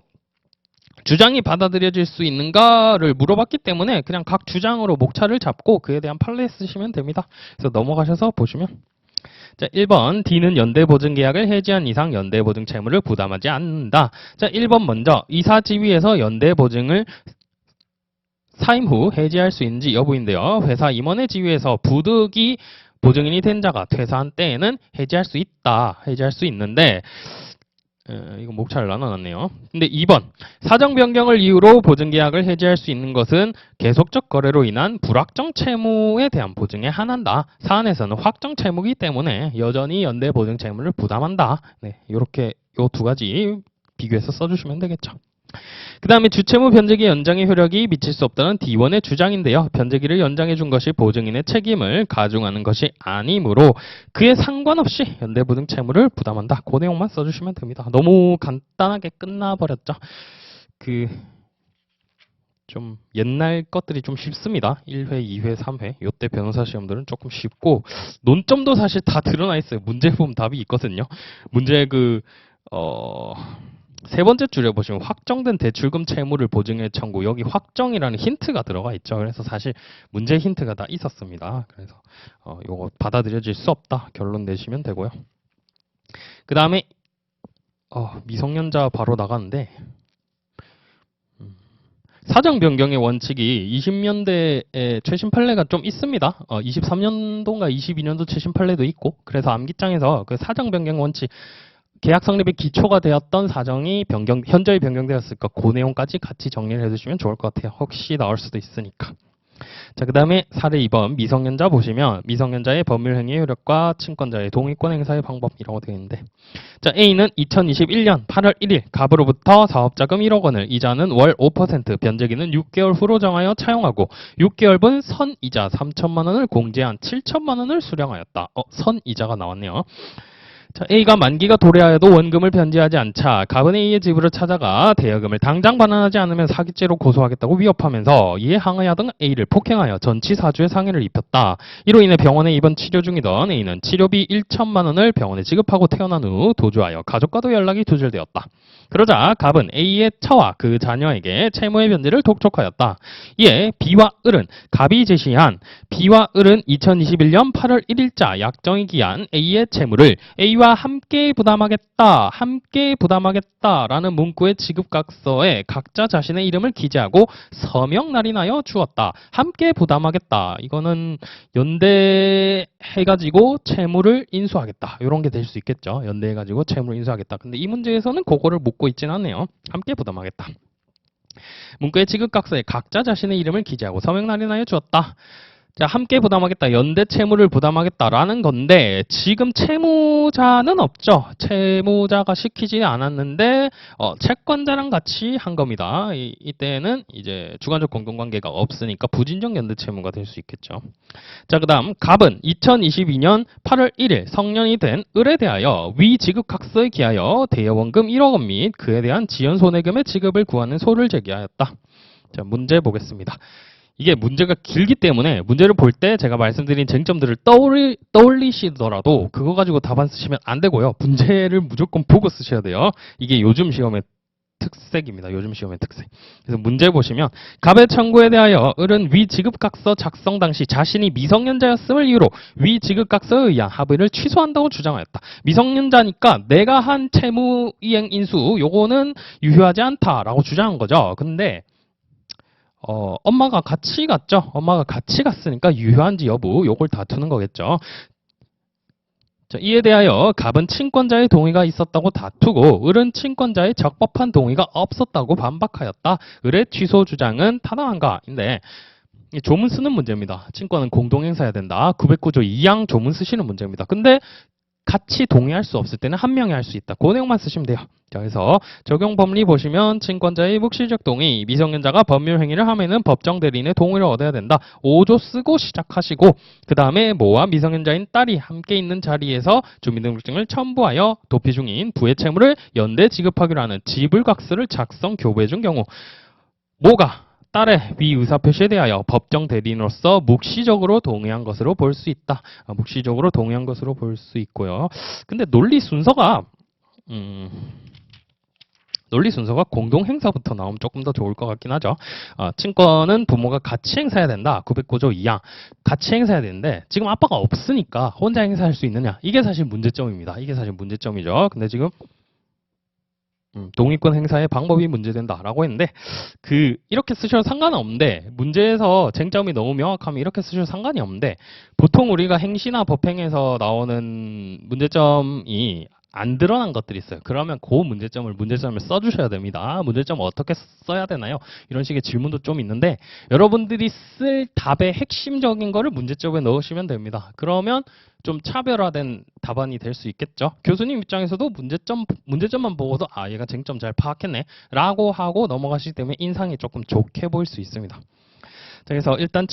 S1: 주장이 받아들여질 수 있는가를 물어봤기 때문에 그냥 각 주장으로 목차를 잡고 그에 대한 판례 쓰시면 됩니다. 그래서 넘어가셔서 보시면 자, 1번 D는 연대보증 계약을 해지한 이상 연대보증 채무를 부담하지 않는다. 자, 1번 먼저 이사지위에서 연대보증을 사임 후 해지할 수 있는지 여부인데요. 회사 임원의 지위에서 부득이 보증인이 된 자가 퇴사한 때에는 해지할 수 있다. 해지할 수 있는데 이거 목차를 나눠놨네요. 근데 2번 사정 변경을 이유로 보증계약을 해지할 수 있는 것은 계속적 거래로 인한 불확정 채무에 대한 보증에 한한다. 사안에서는 확정 채무이기 때문에 여전히 연대 보증 채무를 부담한다. 네, 이렇게 요 두 가지 비교해서 써주시면 되겠죠. 그 다음에 주채무 변제기 연장의 효력이 미칠 수 없다는 D1의 주장인데요. 변제기를 연장해 준 것이 보증인의 책임을 가중하는 것이 아니므로 그에 상관없이 연대보증 채무를 부담한다. 그 내용만 써주시면 됩니다. 너무 간단하게 끝나버렸죠. 좀 옛날 것들이 좀 쉽습니다. 1회, 2회, 3회. 요때 변호사 시험들은 조금 쉽고 논점도 사실 다 드러나 있어요. 문제 보면 답이 있거든요. 문제 세 번째 줄에 보시면 확정된 대출금 채무를 보증해 청구. 여기 확정이라는 힌트가 들어가 있죠. 그래서 사실 문제 힌트가 다 있었습니다. 그래서 요거 받아들여질 수 없다. 결론 내시면 되고요. 그 다음에 미성년자 바로 나가는데 사정 변경의 원칙이 20년대에 최신 판례가 좀 있습니다. 23년도인가 22년도 최신 판례도 있고 그래서 암기장에서 그 사정 변경 원칙 계약 성립의 기초가 되었던 사정이 현저히 변경되었을까 그 내용까지 같이 정리를 해두시면 좋을 것 같아요. 혹시 나올 수도 있으니까. 자, 그 다음에 사례 2번 미성년자 보시면 미성년자의 법률 행위의 효력과 친권자의 동의권 행사의 방법이라고 되어 있는데 자, A는 2021년 8월 1일 갑으로부터 사업자금 1억 원을 이자는 월 5% 변제기는 6개월 후로 정하여 차용하고 6개월분 선이자 3천만 원을 공제한 7천만 원을 수령하였다. 선이자가 나왔네요. 자, A가 만기가 도래하여도 원금을 변제하지 않자 갑은 A의 집으로 찾아가 대여금을 당장 반환하지 않으면 사기죄로 고소하겠다고 위협하면서 이에 항의하던 A를 폭행하여 전치사주에 상해를 입혔다. 이로 인해 병원에 입원 치료 중이던 A는 치료비 1천만 원을 병원에 지급하고 퇴원한 후 도주하여 가족과도 연락이 두절되었다. 그러자 갑은 A의 처와 그 자녀에게 채무의 변제를 독촉하였다. 이에 B와 을은 갑이 제시한 B와 을은 2021년 8월 1일자 약정이 기한 A의 채무를 A와 함께 부담하겠다라는 문구의 지급각서에 각자 자신의 이름을 기재하고 서명 날인하여 주었다. 함께 부담하겠다. 이거는 연대해가지고 채무를 인수하겠다. 이런 게 될 수 있겠죠. 연대해가지고 채무를 인수하겠다. 근데 이 문제에서는 그거를 묻고 있진 않네요. 함께 부담하겠다. 문구의 지급각서에 각자 자신의 이름을 기재하고 서명 날인하여 주었다. 자, 함께 부담하겠다. 연대 채무를 부담하겠다라는 건데 지금 채무자는 없죠. 채무자가 시키지 않았는데 채권자랑 같이 한 겁니다. 이때는 이제 주관적 공동관계가 없으니까 부진적 연대 채무가 될 수 있겠죠. 자, 그다음 갑은 2022년 8월 1일 성년이 된 을에 대하여 위 지급각서에 기하여 대여원금 1억 원 및 그에 대한 지연 손해금의 지급을 구하는 소를 제기하였다. 자, 문제 보겠습니다. 이게 문제가 길기 때문에 문제를 볼 때 제가 말씀드린 쟁점들을 떠올리시더라도 그거 가지고 답안 쓰시면 안 되고요. 문제를 무조건 보고 쓰셔야 돼요. 이게 요즘 시험의 특색입니다. 요즘 시험의 특색. 그래서 문제 보시면 갑의 청구에 대하여 을은 위 지급각서 작성 당시 자신이 미성년자였음을 이유로 위 지급각서에 의한 합의를 취소한다고 주장하였다. 미성년자니까 내가 한 채무 이행 인수 요거는 유효하지 않다라고 주장한 거죠. 근데 엄마가 같이 갔죠. 엄마가 같이 갔으니까 유효한지 여부 요걸 다투는 거겠죠. 자, 이에 대하여 갑은 친권자의 동의가 있었다고 다투고 을은 친권자의 적법한 동의가 없었다고 반박하였다. 을의 취소 주장은 타당한가인데 조문 쓰는 문제입니다. 친권은 공동행사해야 된다. 909조 2항 조문 쓰시는 문제입니다. 근데 같이 동의할 수 없을 때는 한 명이 할 수 있다. 그 내용만 쓰시면 돼요. 자, 그래서 적용 법리 보시면 친권자의 묵시적 동의, 미성년자가 법률 행위를 하면은 법정 대리인의 동의를 얻어야 된다. 5조 쓰고 시작하시고 그 다음에 모와 미성년자인 딸이 함께 있는 자리에서 주민등록증을 첨부하여 도피 중인 부의 채무를 연대 지급하기로 하는 지불각서를 작성 교부해 준 경우 모가 딸의 위 의사표시에 대하여 법정 대리인으로서 묵시적으로 동의한 것으로 볼 수 있다. 묵시적으로 동의한 것으로 볼 수 있고요. 근데 논리 순서가 공동행사부터 나오면 조금 더 좋을 것 같긴 하죠. 친권은 부모가 같이 행사해야 된다. 909조 2항. 같이 행사해야 되는데 지금 아빠가 없으니까 혼자 행사할 수 있느냐. 이게 사실 문제점입니다. 이게 사실 문제점이죠. 근데 지금 동의권 행사의 방법이 문제된다라고 했는데 이렇게 쓰셔도 상관은 없는데 문제에서 쟁점이 너무 명확하면 이렇게 쓰셔도 상관이 없는데 보통 우리가 행시나 법행에서 나오는 문제점이 안 드러난 것들이 있어요. 그러면 그 문제점을 써주셔야 됩니다. 문제점 어떻게 써야 되나요? 이런 식의 질문도 좀 있는데 여러분들이 쓸 답의 핵심적인 거를 문제점에 넣으시면 됩니다. 그러면 좀 차별화된 답안이 될 수 있겠죠. 교수님 입장에서도 문제점만 보고도 얘가 쟁점 잘 파악했네 라고 하고 넘어가시기 때문에 인상이 조금 좋게 보일 수 있습니다. 자, 그래서 일단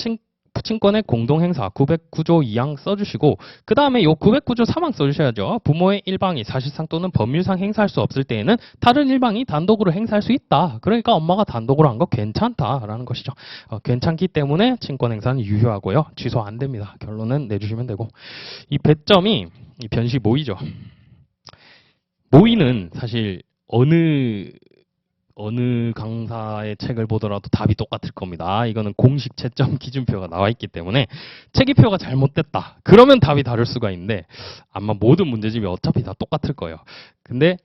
S1: 친권의 공동행사 909조 2항 써주시고 그 다음에 요 909조 3항 써주셔야죠. 부모의 일방이 사실상 또는 법률상 행사할 수 없을 때에는 다른 일방이 단독으로 행사할 수 있다. 그러니까 엄마가 단독으로 한 거 괜찮다라는 것이죠. 괜찮기 때문에 친권행사는 유효하고요. 취소 안 됩니다. 결론은 내주시면 되고 이 배점이 이 변시 모의죠. 모의는 사실 어느 강사의 책을 보더라도 답이 똑같을 겁니다. 이거는 공식 채점 기준표가 나와 있기 때문에 체기표가 잘못됐다. 그러면 답이 다를 수가 있는데 아마 모든 문제집이 어차피 다 똑같을 거예요. 근데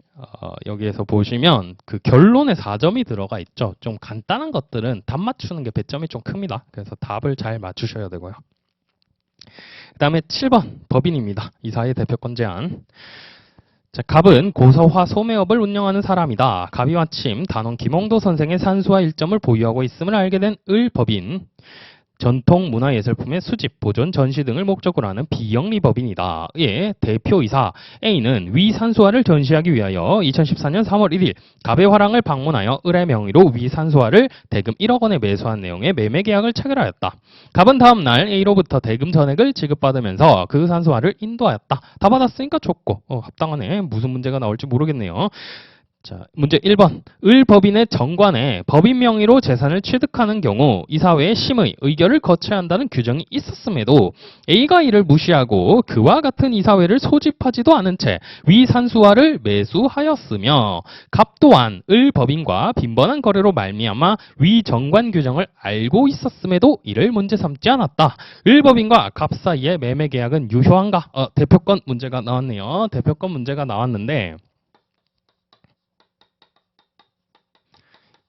S1: 여기에서 보시면 그 결론에 4점이 들어가 있죠. 좀 간단한 것들은 답 맞추는 게 배점이 좀 큽니다. 그래서 답을 잘 맞추셔야 되고요. 그 다음에 7번 법인입니다. 이사의 대표권 제한. 자, 갑은 고서화 소매업을 운영하는 사람이다. 갑이 마침 단원 김홍도 선생의 산수화 일점을 보유하고 있음을 알게 된 을법인. 전통 문화예술품의 수집, 보존, 전시 등을 목적으로 하는 비영리법인이다. 의 대표이사 A는 위 산수화를 전시하기 위하여 2014년 3월 1일 갑의 화랑을 방문하여 을의 명의로 위 산수화를 대금 1억 원에 매수한 내용의 매매 계약을 체결하였다. 갑은 다음 날 A로부터 대금 전액을 지급받으면서 그 산수화를 인도하였다. 다 받았으니까 좋고 합당하네. 무슨 문제가 나올지 모르겠네요. 자, 문제 1번. 을법인의 정관에 법인 명의로 재산을 취득하는 경우 이사회의 심의, 의결을 거쳐야 한다는 규정이 있었음에도 A가 이를 무시하고 그와 같은 이사회를 소집하지도 않은 채 위산수화를 매수하였으며 갑 또한 을법인과 빈번한 거래로 말미암아 위정관 규정을 알고 있었음에도 이를 문제 삼지 않았다. 을법인과 갑 사이의 매매 계약은 유효한가? 대표권 문제가 나왔네요. 대표권 문제가 나왔는데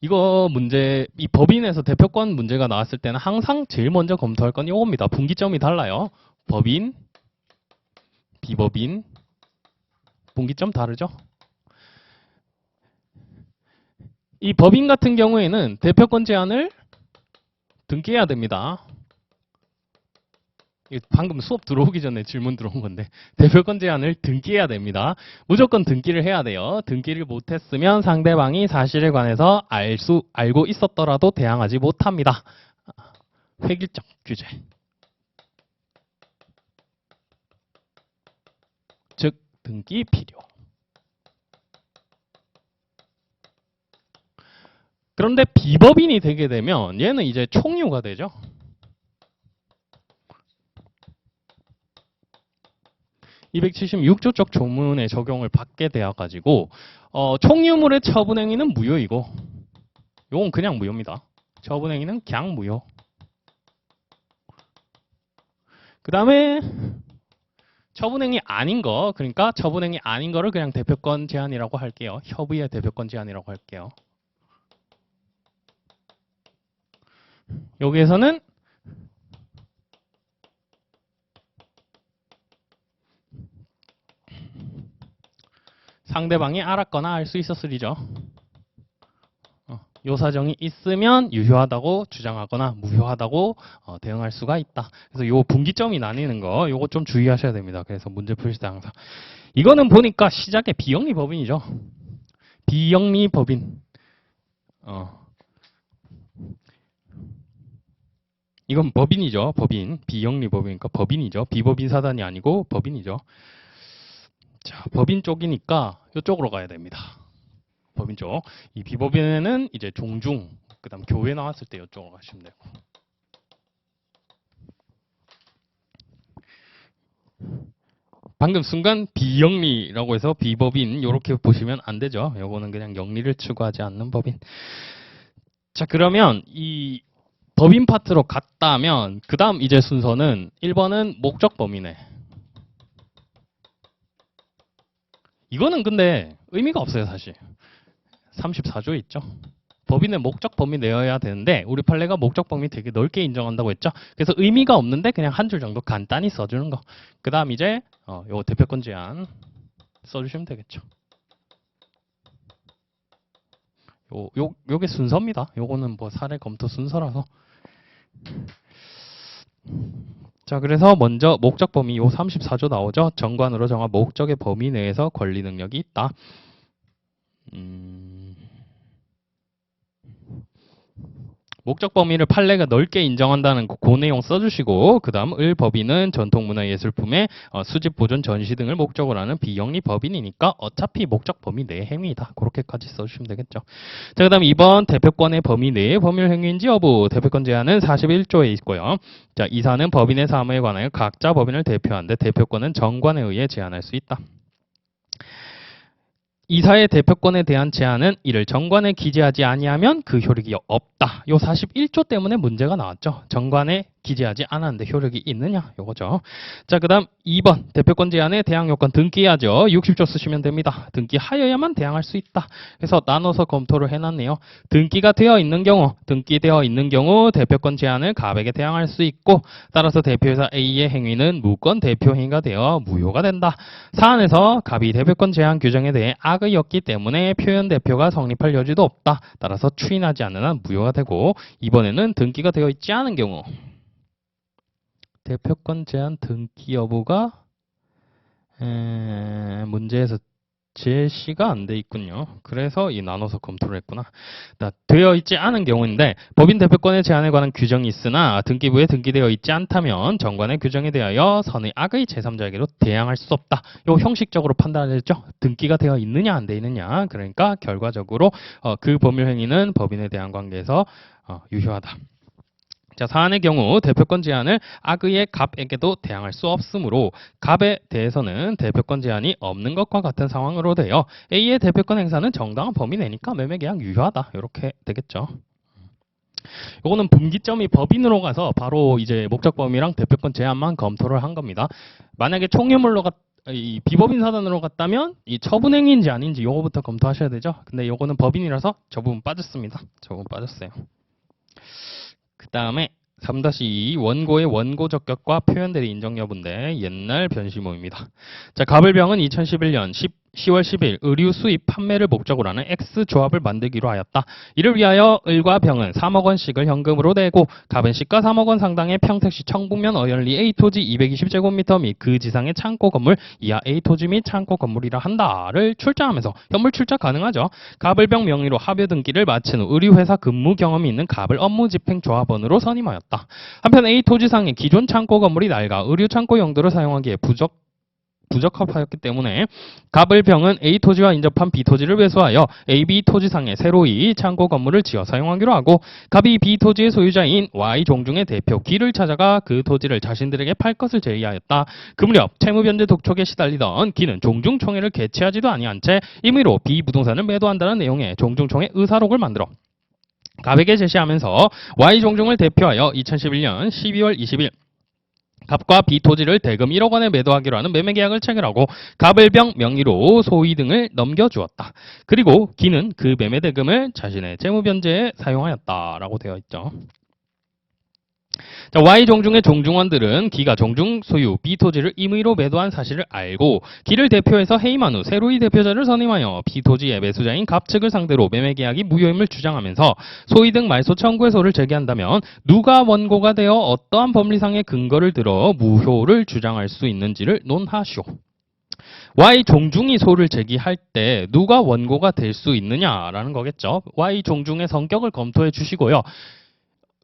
S1: 이거 문제, 이 법인에서 대표권 문제가 나왔을 때는 항상 제일 먼저 검토할 건 이겁니다. 분기점이 달라요. 법인, 비법인, 분기점 다르죠? 이 법인 같은 경우에는 대표권 제한을 등기해야 됩니다. 방금 수업 들어오기 전에 질문 들어온 건데 대표권 제한을 등기해야 됩니다. 무조건 등기를 해야 돼요. 등기를 못했으면 상대방이 사실에 관해서 알고 있었더라도 대항하지 못합니다. 획일적 규제. 즉 등기 필요. 그런데 비법인이 되게 되면 얘는 이제 총유가 되죠. 276조 쪽 조문의 적용을 받게 되어가지고 총유물의 처분행위는 무효이고 요건 그냥 무효입니다. 처분행위는 그냥 무효. 그 다음에 처분행위 아닌 거, 그러니까 처분행위 아닌 거를 그냥 대표권 제한이라고 할게요. 협의의 대표권 제한이라고 할게요. 여기에서는 상대방이 알았거나 알 수 있었으리죠. 요 사정이 있으면 유효하다고 주장하거나 무효하다고 대응할 수가 있다. 그래서 요 분기점이 나뉘는 거 요거 좀 주의하셔야 됩니다. 그래서 문제 풀실 때 항상 이거는 보니까 시작에 비영리 법인이죠. 비영리 법인. 이건 법인이죠. 법인. 비영리 법이니까 법인이죠. 비법인 사단이 아니고 법인이죠. 자, 법인 쪽이니까 이쪽으로 가야 됩니다. 법인 쪽. 이 비법인에는 이제 종중, 그 다음 교회 나왔을 때 이쪽으로 가시면 되고. 방금 순간 비영리라고 해서 비법인 이렇게 보시면 안 되죠. 요거는 그냥 영리를 추구하지 않는 법인. 자, 그러면 이 법인 파트로 갔다면 그 다음 이제 순서는 1번은 목적 범위네. 이거는 근데 의미가 없어요, 사실. 34조에 있죠. 법인의 목적 범위 내어야 되는데 우리 판례가 목적 범위 되게 넓게 인정한다고 했죠. 그래서 의미가 없는데 그냥 한 줄 정도 간단히 써주는 거. 그 다음 이제 요 대표권 제한 써주시면 되겠죠. 요게 순서입니다. 요거는 뭐 사례 검토 순서라서. 자, 그래서 먼저 목적 범위 요 34조 나오죠. 정관으로 정한 목적의 범위 내에서 권리 능력이 있다. 목적 범위를 판례가 넓게 인정한다는 그 내용 써주시고 그 다음 을법인은 전통문화예술품의 수집, 보존, 전시 등을 목적으로 하는 비영리 법인이니까 어차피 목적 범위 내의 행위이다. 그렇게까지 써주시면 되겠죠. 자, 그 다음 2번 대표권의 범위 내의 법률 행위인지 여부. 대표권 제한은 41조에 있고요. 자, 이사는 법인의 사무에 관하여 각자 법인을 대표하는데 대표권은 정관에 의해 제한할 수 있다. 이사의 대표권에 대한 제한은 이를 정관에 기재하지 아니하면 그 효력이 없다. 요 41조 때문에 문제가 나왔죠. 정관에 기재하지 않았는데 효력이 있느냐? 요거죠. 자, 그 다음 2번 대표권 제한에 대항 요건 등기해야죠. 60조 쓰시면 됩니다. 등기하여야만 대항할 수 있다. 그래서 나눠서 검토를 해놨네요. 등기되어 있는 경우 대표권 제한을 갑에게 대항할 수 있고 따라서 대표이사 A의 행위는 무권 대표 행위가 되어 무효가 된다. 사안에서 갑이 대표권 제한 규정에 대해 악의였기 때문에 표현 대표가 성립할 여지도 없다. 따라서 추인하지 않는 한 무효가 되고 이번에는 등기가 되어 있지 않은 경우 대표권 제한 등기 여부가 문제에서 제시가 안 돼 있군요. 그래서 이 나눠서 검토를 했구나. 되어 있지 않은 경우인데 법인 대표권의 제한에 관한 규정이 있으나 등기부에 등기되어 있지 않다면 정관의 규정에 대하여 선의 악의 제3자에게로 대항할 수 없다. 요 형식적으로 판단했죠. 등기가 되어 있느냐 안 돼 있느냐. 그러니까 결과적으로 그 법률 행위는 법인에 대한 관계에서 유효하다. 자, 사안의 경우 대표권 제한을 악의의 갑에게도 대항할 수 없으므로 갑에 대해서는 대표권 제한이 없는 것과 같은 상황으로 되어 A의 대표권 행사는 정당한 범위 내니까 매매계약 유효하다. 이렇게 되겠죠. 이거는 분기점이 법인으로 가서 바로 이제 목적 범위랑 대표권 제한만 검토를 한 겁니다. 만약에 총유물로 이 비법인 사단으로 갔다면 이 처분행위인지 아닌지 요거부터 검토하셔야 되죠. 근데 요거는 법인이라서 저 부분 빠졌습니다. 저 부분 빠졌어요. 그 다음에 3-2 원고의 원고 적격과 표현대리 인정 여부인데 옛날 변시모입니다. 자, 갑을병은 2011년 10월 10일 의류 수입 판매를 목적으로 하는 X조합을 만들기로 하였다. 이를 위하여 을과 병은 3억 원씩을 현금으로 내고 갑은 시가 3억 원 상당의 평택시 청북면 어연리 A토지 220제곱미터 및 그 지상의 창고 건물 이하 A토지 및 창고 건물이라 한다를 출자하면서 현물 출자 가능하죠. 갑을병 명의로 합의 등기를 마친 후 의류회사 근무 경험이 있는 갑을 업무집행조합원으로 선임하였다. 한편 A토지상의 기존 창고 건물이 낡아 의류 창고 용도로 사용하기에 부적합하였기 때문에 갑을병은 A토지와 인접한 B토지를 매수하여 AB 토지상에 새로이 창고 건물을 지어 사용하기로 하고 갑이 B토지의 소유자인 Y종중의 대표 기를 찾아가 그 토지를 자신들에게 팔 것을 제의하였다. 그 무렵 채무변제 독촉에 시달리던 기는 종중총회를 개최하지도 아니한 채 임의로 B부동산을 매도한다는 내용의 종중총회 의사록을 만들어 갑에게 제시하면서 Y종중을 대표하여 2011년 12월 20일 갑과 B 토지를 대금 1억 원에 매도하기로 하는 매매계약을 체결하고 갑을병 명의로 소위 등을 넘겨주었다. 그리고 기는 그 매매 대금을 자신의 재무변제에 사용하였다라고 되어 있죠. 자, Y종중의 종중원들은 기가 종중 소유 B토지를 임의로 매도한 사실을 알고 기를 대표해서 해임한 후 새로이 대표자를 선임하여 B토지의 매수자인 갑 측을 상대로 매매계약이 무효임을 주장하면서 소위 등 말소 청구해소를 제기한다면 누가 원고가 되어 어떠한 법리상의 근거를 들어 무효를 주장할 수 있는지를 논하시오. Y종중이 소를 제기할 때 누가 원고가 될 수 있느냐라는 거겠죠. Y종중의 성격을 검토해 주시고요.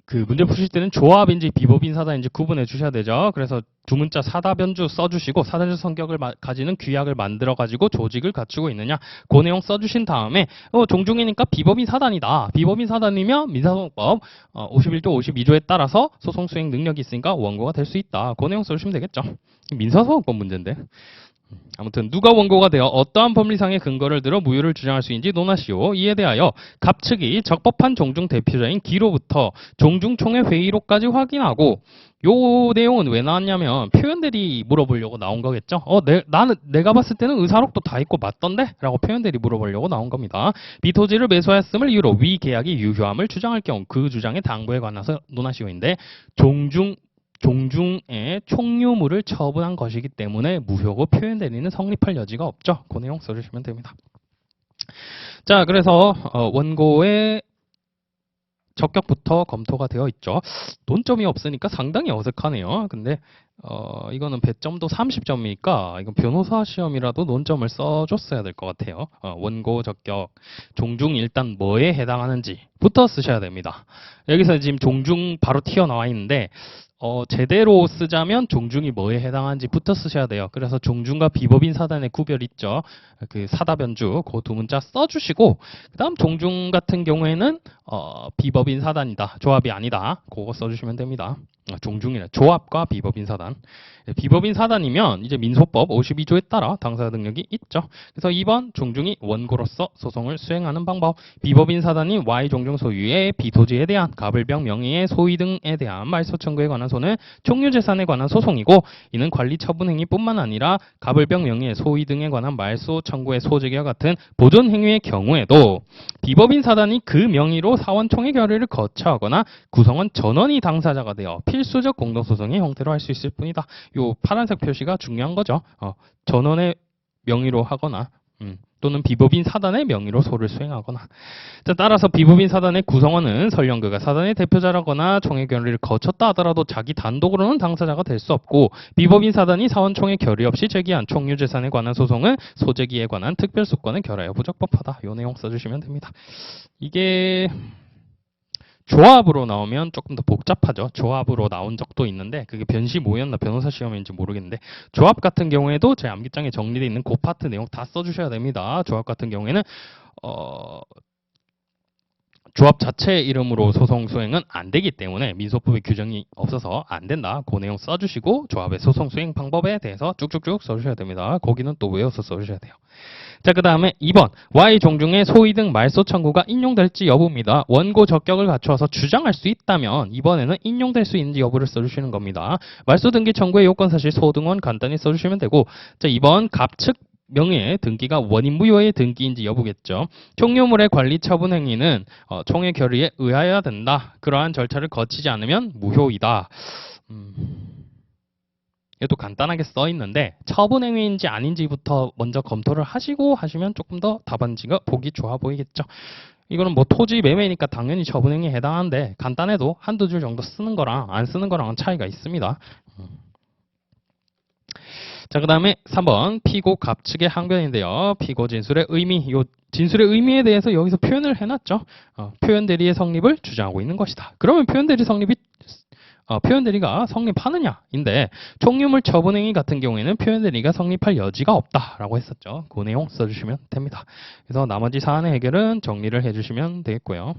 S1: 그 문제 푸실 때는 조합인지 비법인 사단인지 구분해 주셔야 되죠. 그래서 두문자 사다변주 써주시고 사단주 성격을 가지는 규약을 만들어 가지고 조직을 갖추고 있느냐 그 내용 써주신 다음에 종중이니까 비법인 사단이다. 비법인 사단이면 민사소송법 51조 52조에 따라서 소송 수행 능력이 있으니까 원고가 될 수 있다. 그 내용 써주시면 되겠죠. 민사소송법 문제인데. 아무튼 누가 원고가 되어 어떠한 법리상의 근거를 들어 무효를 주장할 수 있는지 논하시오. 이에 대하여 갑 측이 적법한 종중 대표자인 기로부터 종중총회 회의록까지 확인하고 요 내용은 왜 나왔냐면 표현대리 물어보려고 나온 거겠죠. 내가 봤을 때는 의사록도 다 있고 맞던데? 라고 표현대리 물어보려고 나온 겁니다. B토지를 매수하였음을 이유로 위 계약이 유효함을 주장할 경우 그 주장의 당부에 관해서 논하시오인데 종중의 총유물을 처분한 것이기 때문에 무효고 표현대리는 성립할 여지가 없죠. 그 내용 써주시면 됩니다. 자, 그래서 원고의 적격부터 검토가 되어 있죠. 논점이 없으니까 상당히 어색하네요. 근데 이거는 배점도 30점이니까 이건 변호사 시험이라도 논점을 써줬어야 될 것 같아요. 원고 적격, 종중 일단 뭐에 해당하는지부터 쓰셔야 됩니다. 여기서 지금 종중 바로 튀어나와 있는데 제대로 쓰자면 종중이 뭐에 해당하는지부터 쓰셔야 돼요. 그래서 종중과 비법인 사단의 구별 있죠. 그 사다변주 그 두 문자 써주시고 그 다음 종중 같은 경우에는 비법인 사단이다. 조합이 아니다. 그거 써주시면 됩니다. 종중이래. 조합과 비법인 사단. 비법인 사단이면 이제 민소법 52조에 따라 당사자 능력이 있죠. 그래서 2번 종중이 원고로서 소송을 수행하는 방법. 비법인 사단이 Y종중 소유의 비토지에 대한 가불병 명의의 소위 등에 대한 말소 청구에 관한 손은 총유재산에 관한 소송이고 이는 관리 처분 행위뿐만 아니라 가불병 명의의 소위 등에 관한 말소 청구의 소재기와 같은 보존 행위의 경우에도 비법인 사단이 그 명의로 사원총회 결의를 거쳐하거나 구성원 전원이 당사자가 되어 필수적 공동소송의 형태로 할 수 있을 뿐이다. 요 파란색 표시가 중요한 거죠. 전원의 명의로 하거나 또는 비법인 사단의 명의로 소를 수행하거나. 자, 따라서 비법인 사단의 구성원은 설령 그가 사단의 대표자라거나 총회 결의를 거쳤다 하더라도 자기 단독으로는 당사자가 될 수 없고 비법인 사단이 사원총회 결의 없이 제기한 총유재산에 관한 소송은 소재기에 관한 특별수권을 결하여 부적법하다. 요 내용 써주시면 됩니다. 이게 조합으로 나오면 조금 더 복잡하죠. 조합으로 나온 적도 있는데 그게 변시 뭐였나 변호사 시험인지 모르겠는데 조합 같은 경우에도 제 암기장에 정리되어 있는 그 파트 내용 다 써주셔야 됩니다. 조합 같은 경우에는 조합 자체 이름으로 소송 수행은 안 되기 때문에 민소법의 규정이 없어서 안 된다. 그 내용 써주시고 조합의 소송 수행 방법에 대해서 쭉쭉쭉 써주셔야 됩니다. 거기는 또 외워서 써주셔야 돼요. 자, 그 다음에 2번 Y종중의 소위 등 말소 청구가 인용될지 여부입니다. 원고 적격을 갖추어서 주장할 수 있다면 이번에는 인용될 수 있는지 여부를 써주시는 겁니다. 말소 등기 청구의 요건사실 소등원 간단히 써주시면 되고 자, 2번 갑측 명의의 등기가 원인 무효의 등기인지 여부겠죠. 총유물의 관리 처분 행위는 총회 결의에 의하여야 된다. 그러한 절차를 거치지 않으면 무효이다. 이것도 간단하게 써 있는데 처분 행위인지 아닌지부터 먼저 검토를 하시고 하시면 조금 더 답안지가 보기 좋아 보이겠죠. 이거는 뭐 토지 매매니까 당연히 처분 행위에 해당하는데 간단해도 한두 줄 정도 쓰는 거랑 안 쓰는 거랑은 차이가 있습니다. 자, 그 다음에 3번 피고 갑측의 항변인데요. 피고 진술의 의미, 요 진술의 의미에 대해서 여기서 표현을 해놨죠. 표현 대리의 성립을 주장하고 있는 것이다. 그러면 표현 대리가 성립하느냐인데 총유물 처분행위 같은 경우에는 표현 대리가 성립할 여지가 없다라고 했었죠. 그 내용 써주시면 됩니다. 그래서 나머지 사안의 해결은 정리를 해주시면 되겠고요.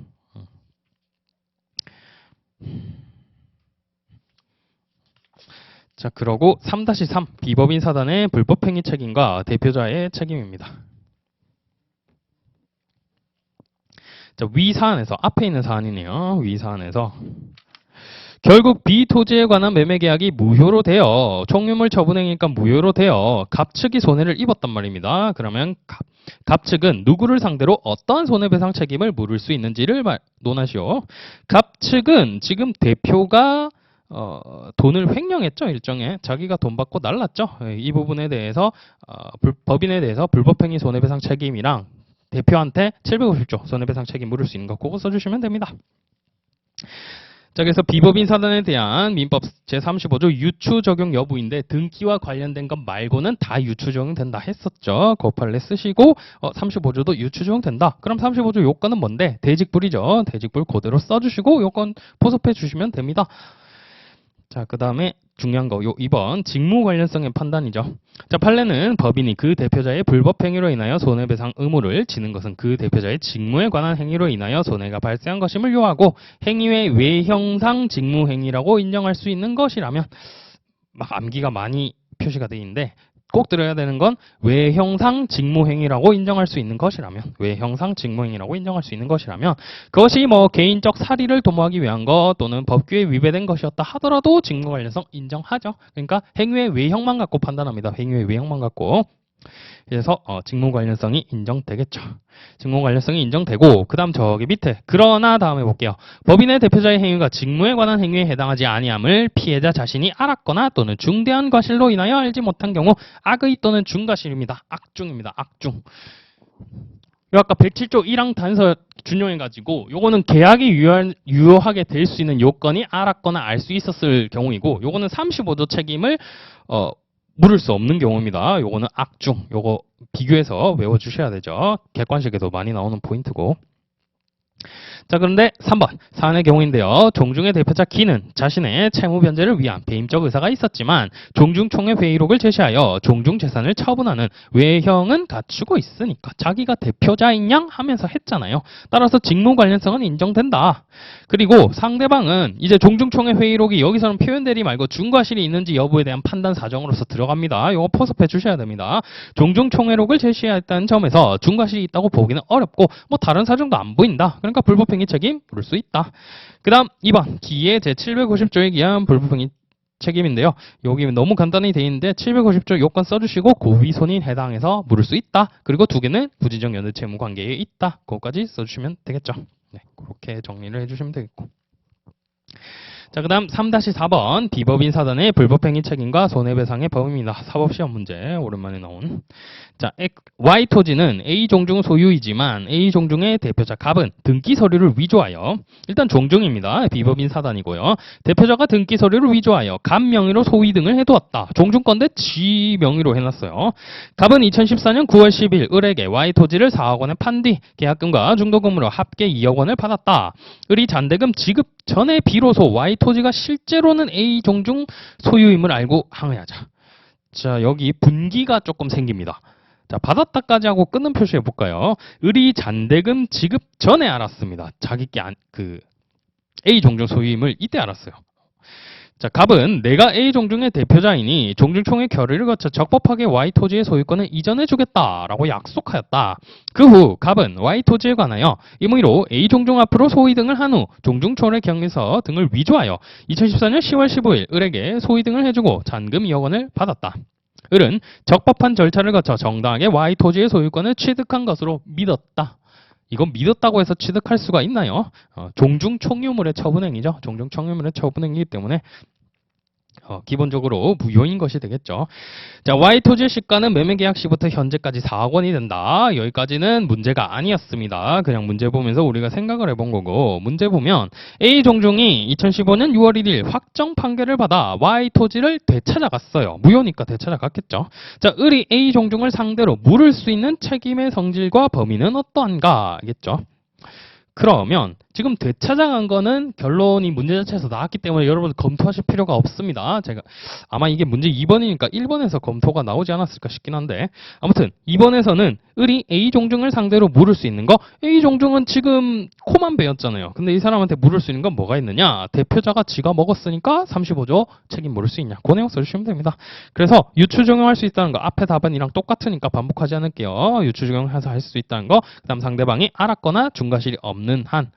S1: 자, 그러고 3-3 비법인 사단의 불법행위 책임과 대표자의 책임입니다. 자, 위 사안에서 앞에 있는 사안이네요. 위 사안에서 결국 비토지에 관한 매매계약이 무효로 되어 총유물 처분행위니까 무효로 되어 갑측이 손해를 입었단 말입니다. 그러면 갑측은 누구를 상대로 어떠한 손해배상 책임을 물을 수 있는지를 논하시오. 갑측은 지금 대표가 돈을 횡령했죠. 일정에 자기가 돈 받고 날랐죠. 이 부분에 대해서 법인에 대해서 불법행위 손해배상 책임이랑 대표한테 750조 손해배상 책임 물을 수 있는 거 그거 써주시면 됩니다. 자, 그래서 비법인 사단에 대한 민법 제35조 유추 적용 여부인데 등기와 관련된 것 말고는 다 유추 적용된다 했었죠. 그 판례 쓰시고 35조도 유추 적용된다. 그럼 35조 요건은 뭔데? 대직불이죠. 대직불 그대로 써주시고 요건 포섭해 주시면 됩니다. 자, 그 다음에 중요한 거, 요 2번 직무 관련성의 판단이죠. 자, 판례는 법인이 그 대표자의 불법 행위로 인하여 손해배상 의무를 지는 것은 그 대표자의 직무에 관한 행위로 인하여 손해가 발생한 것임을 요하고 행위의 외형상 직무행위라고 인정할 수 있는 것이라면 막 암기가 많이 표시가 되어 있는데 꼭 들어야 되는 건 외형상 직무행위라고 인정할 수 있는 것이라면 외형상 직무행위라고 인정할 수 있는 것이라면 그것이 뭐 개인적 사리를 도모하기 위한 것 또는 법규에 위배된 것이었다 하더라도 직무 관련성 인정하죠. 그러니까 행위의 외형만 갖고 판단합니다. 행위의 외형만 갖고. 그래서 직무 관련성이 인정되겠죠. 직무 관련성이 인정되고 그 다음 저기 밑에 그러나 다음에 볼게요. 법인의 대표자의 행위가 직무에 관한 행위에 해당하지 아니함을 피해자 자신이 알았거나 또는 중대한 과실로 인하여 알지 못한 경우 악의 또는 중과실입니다. 악중입니다. 악중. 아까 107조 1항 단서 준용해가지고 요거는 계약이 유효하게 될 수 있는 요건이 알았거나 알 수 있었을 경우이고 요거는 35조 책임을 물을 수 없는 경우입니다. 요거는 악중, 요거 비교해서 외워주셔야 되죠. 객관식에도 많이 나오는 포인트고. 자, 그런데 3번 사안의 경우인데요. 종중의 대표자 기는 자신의 채무 변제를 위한 배임적 의사가 있었지만 종중총회 회의록을 제시하여 종중 재산을 처분하는 외형은 갖추고 있으니까 자기가 대표자인 양 하면서 했잖아요. 따라서 직무 관련성은 인정된다. 그리고 상대방은 이제 종중총회 회의록이 여기서는 표현대리 말고 중과실이 있는지 여부에 대한 판단 사정으로서 들어갑니다. 이거 포섭해 주셔야 됩니다. 종중총회록을 제시했다는 점에서 중과실이 있다고 보기는 어렵고 뭐 다른 사정도 안 보인다. 그러니까 불법행위 책임 물을 수 있다. 그 다음 2번 기의 제750조에 의한 불법행위 책임인데요. 여기 너무 간단히 돼 있는데 750조 요건 써주시고 고위손인 해당해서 물을 수 있다. 그리고 두 개는 부지정 연대 채무 관계에 있다. 그거까지 써주시면 되겠죠. 네, 그렇게 정리를 해주시면 되겠고. 자, 그 다음 3-4번 비법인 사단의 불법행위 책임과 손해배상의 범위입니다. 사법시험 문제 오랜만에 나온. 자, Y토지는 A종중 소유이지만 A종중의 대표자 갑은 등기 서류를 위조하여 일단 종중입니다. 비법인 사단이고요. 대표자가 등기 서류를 위조하여 갑 명의로 소위 등을 해두었다. 종중 건데 지 명의로 해놨어요. 갑은 2014년 9월 10일 을에게 Y토지를 4억 원에 판 뒤 계약금과 중도금으로 합계 2억 원을 받았다. 을이 잔대금 지급 전에 비로소 Y토지가 실제로는 A종중 소유임을 알고 항의하자. 자, 여기 분기가 조금 생깁니다. 자, 받았다까지 하고 끊는 표시해 볼까요? 을이 잔대금 지급 전에 알았습니다. 자기께 A종중 소유임을 이때 알았어요. 자, 갑은 내가 A종중의 대표자이니 종중총회 결의를 거쳐 적법하게 Y토지의 소유권을 이전해주겠다라고 약속하였다. 그 후 갑은 Y토지에 관하여 임의로 A종중 앞으로 소위 등을 한 후 종중총회 경에서 등을 위조하여 2014년 10월 15일 을에게 소위 등을 해주고 잔금 2억 원을 받았다. 을은 적법한 절차를 거쳐 정당하게 Y토지의 소유권을 취득한 것으로 믿었다. 이건 믿었다고 해서 취득할 수가 있나요? 종중총유물의 처분행위죠. 종중총유물의 처분행위이기 때문에 기본적으로 무효인 것이 되겠죠. 자, Y토지의 시가는 매매계약 시부터 현재까지 4억 원이 된다. 여기까지는 문제가 아니었습니다. 그냥 문제 보면서 우리가 생각을 해본 거고, 문제 보면 A종중이 2015년 6월 1일 확정 판결을 받아 Y토지를 되찾아갔어요. 무효니까 되찾아갔겠죠. 자, 을이 A종중을 상대로 물을 수 있는 책임의 성질과 범위는 어떠한가? 알겠죠? 그러면 지금 되찾아간 거는 결론이 문제 자체에서 나왔기 때문에 여러분 검토하실 필요가 없습니다. 제가 아마 이게 문제 2번이니까 1번에서 검토가 나오지 않았을까 싶긴 한데, 아무튼 2번에서는 을이 A종중을 상대로 물을 수 있는 거, A종중은 지금 코만 베었잖아요. 근데 이 사람한테 물을 수 있는 건 뭐가 있느냐? 대표자가 지가 먹었으니까 35조 책임 물을 수 있냐? 그 내용 써주시면 됩니다. 그래서 유추 적용할 수 있다는 거, 앞에 답안이랑 똑같으니까 반복하지 않을게요. 유추 적용해서 할 수 있다는 거, 그 다음 상대방이 알았거나 중과실이 없는 한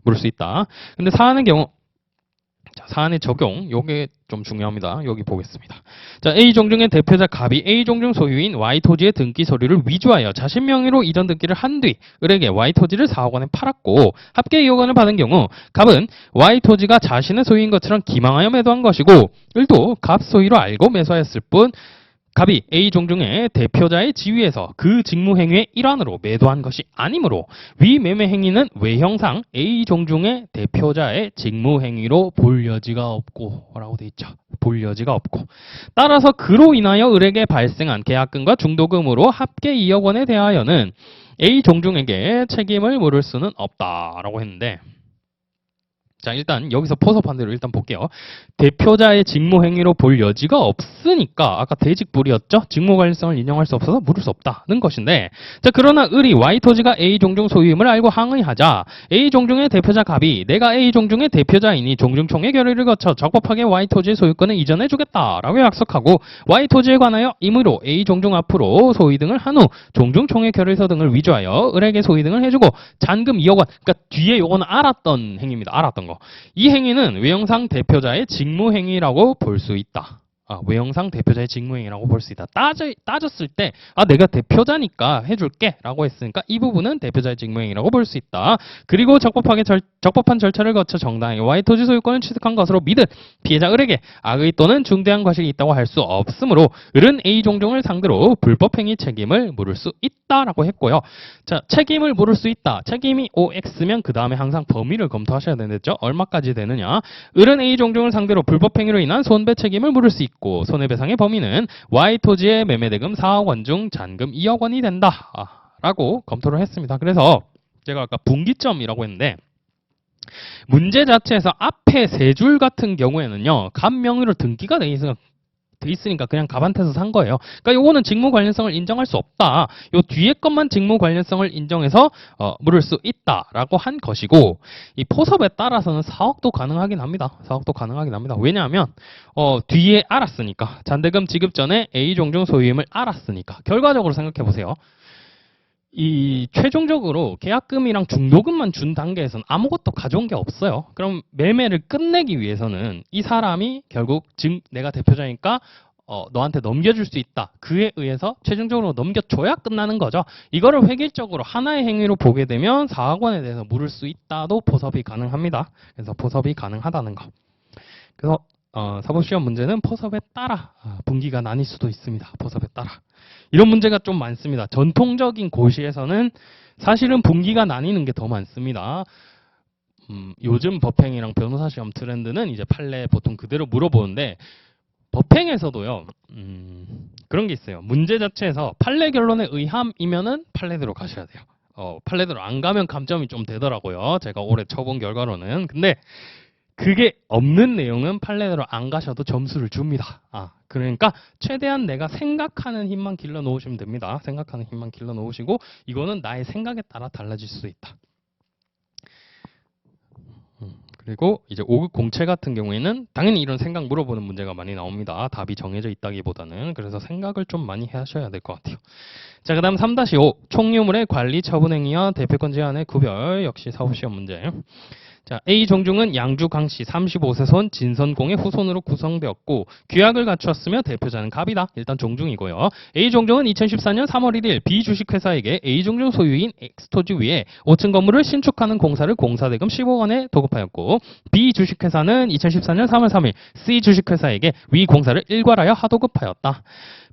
S1: 물을 수 있다. 근데 사안의 경우, 자, 사안의 적용, 요게 좀 중요합니다. 여기 보겠습니다. 자, A종중의 대표자 갑이 A종중 소유인 Y토지의 등기 서류를 위조하여 자신 명의로 이전 등기를 한 뒤 을에게 Y토지를 4억 원에 팔았고 합계 2억 원을 받은 경우 갑은 Y토지가 자신의 소유인 것처럼 기망하여 매도한 것이고 을도 갑 소유로 알고 매수하였을 뿐 갑이 A종중의 대표자의 지위에서 그 직무행위의 일환으로 매도한 것이 아니므로 위 매매행위는 외형상 A종중의 대표자의 직무행위로 볼 여지가 없고 라고 돼 있죠. 볼 여지가 없고 따라서 그로 인하여 을에게 발생한 계약금과 중도금으로 합계 2억 원에 대하여는 A종중에게 책임을 물을 수는 없다라고 했는데, 자, 일단 여기서 포섭한 대로 일단 볼게요. 대표자의 직무행위로 볼 여지가 없으니까 아까 대직불이었죠? 직무관련성을 인정할 수 없어서 물을 수 없다는 것인데, 자, 그러나 을이 Y토지가 A종중 소유임을 알고 항의하자 A종중의 대표자 갑이 내가 A종중의 대표자이니 종중총회 결의를 거쳐 적법하게 Y토지의 소유권을 이전해주겠다라고 약속하고 Y토지에 관하여 임의로 A종중 앞으로 소위 등을 한 후 종중총회 결의서 등을 위조하여 을에게 소위 등을 해주고 잔금 2억 원, 그러니까 뒤에 요거는 알았던 행위입니다. 알았던 거. 이 행위는 외형상 대표자의 직무행위라고 볼 수 있다. 외형상 대표자의 직무행위라고 볼 수 있다. 따졌을 때 내가 대표자니까 해줄게 라고 했으니까 이 부분은 대표자의 직무행위라고 볼 수 있다. 그리고 적법한 절차를 거쳐 정당하게 Y토지 소유권을 취득한 것으로 믿을 피해자 을에게 악의 또는 중대한 과실이 있다고 할 수 없으므로 을은 A종중을 상대로 불법행위 책임을 물을 수 있다라고 했고요. 자, 책임을 물을 수 있다. 책임이 OX면 그 다음에 항상 범위를 검토하셔야 되는데죠. 얼마까지 되느냐. 을은 A종중을 상대로 불법행위로 인한 손배 책임을 물을 수 있고 손해배상의 범위는 Y토지의 매매대금 4억 원 중 잔금 2억 원이 된다 라고 검토를 했습니다. 그래서 제가 아까 분기점이라고 했는데 문제 자체에서 앞에 세 줄 같은 경우에는요, 갑 명의로 등기가 돼 있으니까 그냥 갑한테서 산 거예요. 그러니까 요거는 직무 관련성을 인정할 수 없다. 요 뒤에 것만 직무 관련성을 인정해서 물을 수 있다라고 한 것이고, 이 포섭에 따라서는 사억도 가능하긴 합니다. 사억도 가능하긴 합니다. 왜냐하면 뒤에 알았으니까, 잔대금 지급 전에 A 종중 소유임을 알았으니까. 결과적으로 생각해 보세요. 이 최종적으로 계약금이랑 중도금만 준 단계에서는 아무것도 가져온 게 없어요. 그럼 매매를 끝내기 위해서는 이 사람이 결국 내가 대표자니까 너한테 넘겨줄 수 있다. 그에 의해서 최종적으로 넘겨줘야 끝나는 거죠. 이거를 획일적으로 하나의 행위로 보게 되면 4억 원에 대해서 물을 수 있다도 포섭이 가능합니다. 그래서 포섭이 가능하다는 거. 그래서 사법시험 문제는 포섭에 따라 분기가 나뉠 수도 있습니다. 포섭에 따라. 이런 문제가 좀 많습니다. 전통적인 고시에서는 사실은 분기가 나뉘는 게 더 많습니다. 요즘 법행이랑 변호사 시험 트렌드는 이제 판례 보통 그대로 물어보는데, 법행에서도요, 그런 게 있어요. 문제 자체에서 판례 결론에 의함이면은 판례대로 가셔야 돼요. 판례대로 안 가면 감점이 좀 되더라고요. 제가 올해 쳐본 결과로는. 근데 그게 없는 내용은 판례대로 안 가셔도 점수를 줍니다. 그러니까 최대한 내가 생각하는 힘만 길러 놓으시면 됩니다. 생각하는 힘만 길러 놓으시고, 이거는 나의 생각에 따라 달라질 수 있다. 그리고 이제 5급 공채 같은 경우에는 당연히 이런 생각 물어보는 문제가 많이 나옵니다. 답이 정해져 있다기보다는. 그래서 생각을 좀 많이 하셔야 될 것 같아요. 자, 그 다음 3-5 총유물의 관리 처분 행위와 대표권 제한의 구별. 역시 사법시험 문제. 자, A 종중은 양주 강씨 35세 손 진선공의 후손으로 구성되었고 규약을 갖추었으며 대표자는 갑이다. 일단 종중이고요. A 종중은 2014년 3월 1일 B 주식회사에게 A 종중 소유인 엑스토지 위에 5층 건물을 신축하는 공사를 공사대금 10억 원에 도급하였고, B 주식회사는 2014년 3월 3일 C 주식회사에게 위 공사를 일괄하여 하도급하였다.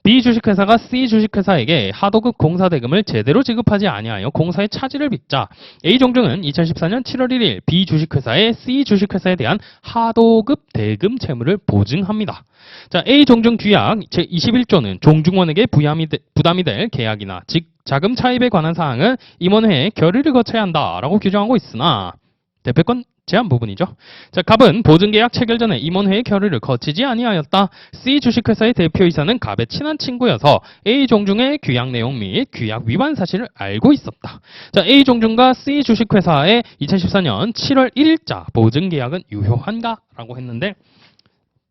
S1: B 주식회사가 C 주식회사에게 하도급 공사대금을 제대로 지급하지 아니하여 공사의 차질을 빚자 A 종중은 2014년 7월 1일 B 주식회사에 C 주식회사에 대한 하도급 대금 채무를 보증합니다. 자, A 종중 규약 제21조는 종중원에게 부담이 될 계약이나 자금 차입에 관한 사항은 임원회에 결의를 거쳐야 한다라고 규정하고 있으나 대표권 제한 부분이죠. 자, 갑은 보증계약 체결 전에 임원회의 결의를 거치지 아니하였다. C 주식회사의 대표이사는 갑의 친한 친구여서 A 종중의 규약 내용 및 규약 위반 사실을 알고 있었다. 자, A 종중과 C 주식회사의 2014년 7월 1일자 보증계약은 유효한가? 라고 했는데,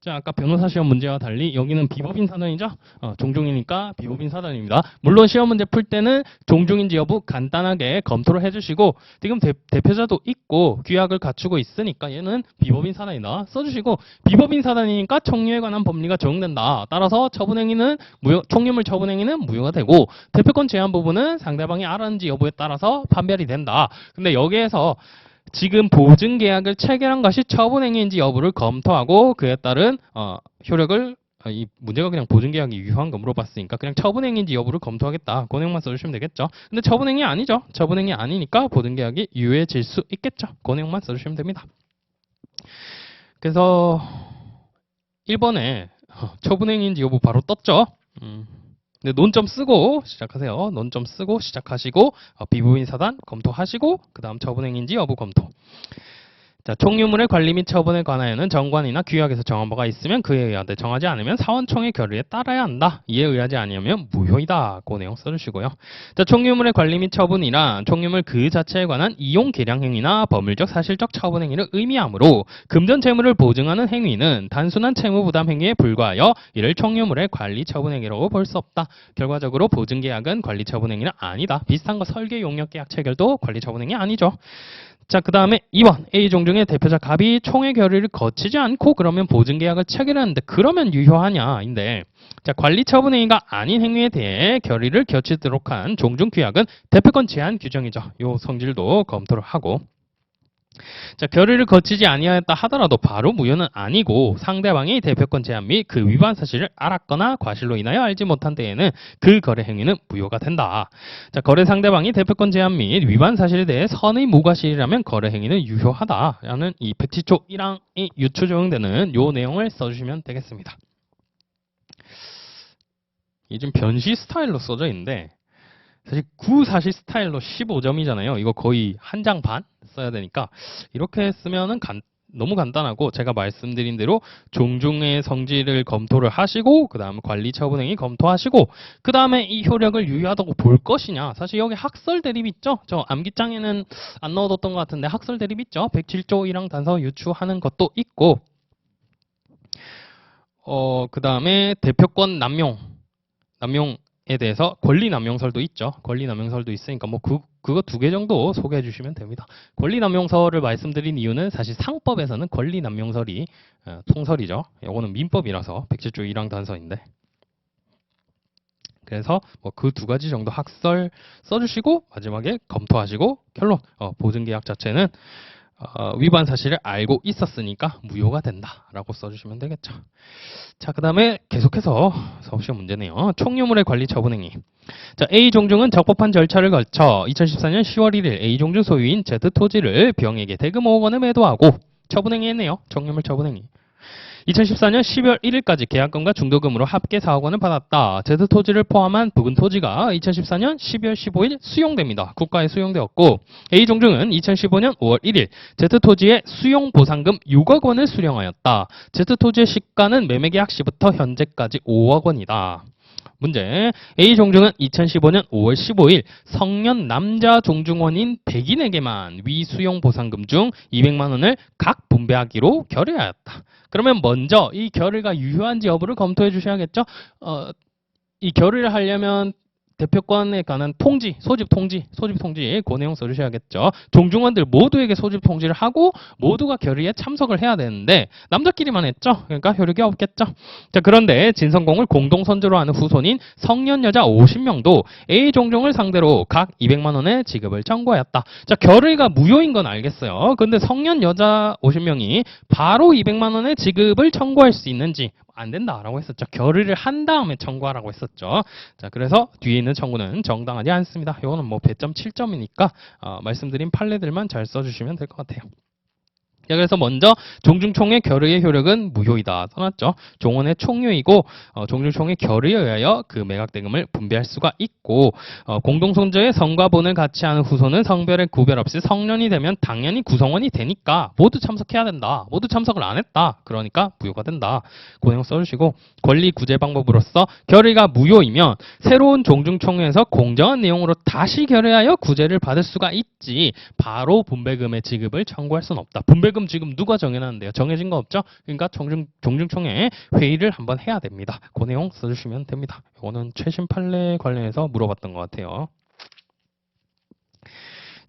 S1: 자, 아까 변호사 시험 문제와 달리 여기는 비법인 사단이죠. 종중이니까 비법인 사단입니다. 물론 시험 문제 풀 때는 종중인지 여부 간단하게 검토를 해주시고, 지금 대표자도 있고 규약을 갖추고 있으니까 얘는 비법인 사단이다 써주시고, 비법인 사단이니까 총유에 관한 법리가 적용된다. 따라서 처분행위는 총유물 처분행위는 무효가 되고, 대표권 제한 부분은 상대방이 알았는지 여부에 따라서 판별이 된다. 근데 여기에서 지금 보증계약을 체결한 것이 처분행위인지 여부를 검토하고 그에 따른 효력을, 이 문제가 그냥 보증계약이 유효한가 물어봤으니까 그냥 처분행위인지 여부를 검토하겠다. 그 내용만 써주시면 되겠죠. 근데 처분행위 아니죠. 처분행위 아니니까 보증계약이 유효해질 수 있겠죠. 그 내용만 써주시면 됩니다. 그래서 1번에 처분행위인지 여부 바로 떴죠. 근데 논점 쓰고 시작하세요. 논점 쓰고 시작하시고 비법인 사단 검토하시고 그 다음 처분행위인지 여부 검토. 자, 총유물의 관리 및 처분에 관하여는 정관이나 규약에서 정한 바가 있으면 그에 의하되 정하지 않으면 사원총의 결의에 따라야 한다. 이에 의하지 아니하면 무효이다. 그 내용 써주시고요. 자, 총유물의 관리 및 처분이란 총유물 그 자체에 관한 이용 계량 행위나 법률적 사실적 처분 행위를 의미하므로 금전 채무를 보증하는 행위는 단순한 채무 부담 행위에 불과하여 이를 총유물의 관리 처분 행위라고 볼 수 없다. 결과적으로 보증계약은 관리 처분 행위는 아니다. 비슷한 거 설계 용역 계약 체결도 관리 처분 행위 아니죠. 자, 그 다음에 2번 A 종중의 대표자 갑이 총회 결의를 거치지 않고 그러면 보증계약을 체결했는데 그러면 유효하냐인데, 자, 관리 처분 행위가 아닌 행위에 대해 결의를 거치도록 한 종중 규약은 대표권 제한 규정이죠. 요 성질도 검토를 하고, 자, 결의를 거치지 아니하였다 하더라도 바로 무효는 아니고 상대방이 대표권 제한 및 그 위반 사실을 알았거나 과실로 인하여 알지 못한 때에는 그 거래 행위는 무효가 된다. 자, 거래 상대방이 대표권 제한 및 위반 사실에 대해 선의 무과실이라면 거래 행위는 유효하다라는 이 107조 1항이 유추 적용되는 요 내용을 써주시면 되겠습니다. 이 좀 변시 스타일로 써져 있는데 사실 구사시 스타일로 15점이잖아요. 이거 거의 한 장 반 써야 되니까 이렇게 쓰면은 너무 간단하고 제가 말씀드린 대로 종중의 성질을 검토를 하시고 그 다음 관리 처분행위 검토하시고 그 다음에 이 효력을 유효하다고 볼 것이냐. 사실 여기 학설 대립 있죠. 저 암기장에는 안 넣어뒀던 것 같은데 학설 대립 있죠. 107조 1항 단서 유추하는 것도 있고 그 다음에 대표권 남용에 대해서 권리 남용설도 있죠. 권리 남용설도 있으니까 뭐 그거 두 개 정도 소개해 주시면 됩니다. 권리 남용설을 말씀드린 이유는 사실 상법에서는 권리 남용설이 통설이죠. 이거는 민법이라서 107조 1항 단서인데. 그래서 뭐 그 두 가지 정도 학설 써주시고 마지막에 검토하시고 결론 보증계약 자체는 위반 사실을 알고 있었으니까 무효가 된다라고 써주시면 되겠죠. 자, 그 다음에 계속해서 사업시험 문제네요. 총유물의 관리 처분행위. 자, A종중은 적법한 절차를 거쳐 2014년 10월 1일 A종중 소유인 Z토지를 B형에게 대금 5억 원을 매도하고 처분행위했네요. 총유물 처분행위. 2014년 12월 1일까지 계약금과 중도금으로 합계 4억 원을 받았다. Z토지를 포함한 부분 토지가 2014년 12월 15일 수용됩니다. 국가에 수용되었고 A종중은 2015년 5월 1일 Z토지의 수용보상금 6억 원을 수령하였다. Z토지의 시가는 매매계약 시부터 현재까지 5억 원이다. 문제. A종중은 2015년 5월 15일 성년 남자 종중원인 백인에게만 위수용 보상금 중 200만 원을 각 분배하기로 결의하였다. 그러면 먼저 이 결의가 유효한지 여부를 검토해 주셔야겠죠. 이 결의를 하려면 대표권에 관한 통지, 소집 통지, 그 내용 써주셔야겠죠. 종중원들 모두에게 소집 통지를 하고 모두가 결의에 참석을 해야 되는데 남자끼리만 했죠. 그러니까 효력이 없겠죠. 자, 그런데 진성공을 공동 선조로 하는 후손인 성년 여자 50명도 A 종중을 상대로 각 200만 원의 지급을 청구하였다. 자, 결의가 무효인 건 알겠어요. 근데 성년 여자 50명이 바로 200만 원의 지급을 청구할 수 있는지 안 된다라고 했었죠. 결의를 한 다음에 청구하라고 했었죠. 자, 그래서 뒤에 있는 청구는 정당하지 않습니다. 이거는 뭐 배점 7점이니까 말씀드린 판례들만 잘 써주시면 될 것 같아요. 자, 그래서 먼저 종중총회 결의의 효력은 무효이다 써놨죠. 종원의 총유이고 종중총회 결의에 의하여 그 매각대금을 분배할 수가 있고 공동선조의 성과 본을 같이 하는 후손은 성별의 구별 없이 성년이 되면 당연히 구성원이 되니까 모두 참석해야 된다. 모두 참석을 안 했다. 그러니까 무효가 된다. 그 내용 써주시고 권리 구제 방법으로서 결의가 무효이면 새로운 종중총회에서 공정한 내용으로 다시 결의하여 구제를 받을 수가 있지 바로 분배금의 지급을 청구할 수는 없다. 분배금 지금 누가 정해놨는데요? 정해진 거 없죠? 그러니까 종중총회 회의를 한번 해야 됩니다. 그 내용 써주시면 됩니다. 이거는 최신 판례 관련해서 물어봤던 것 같아요.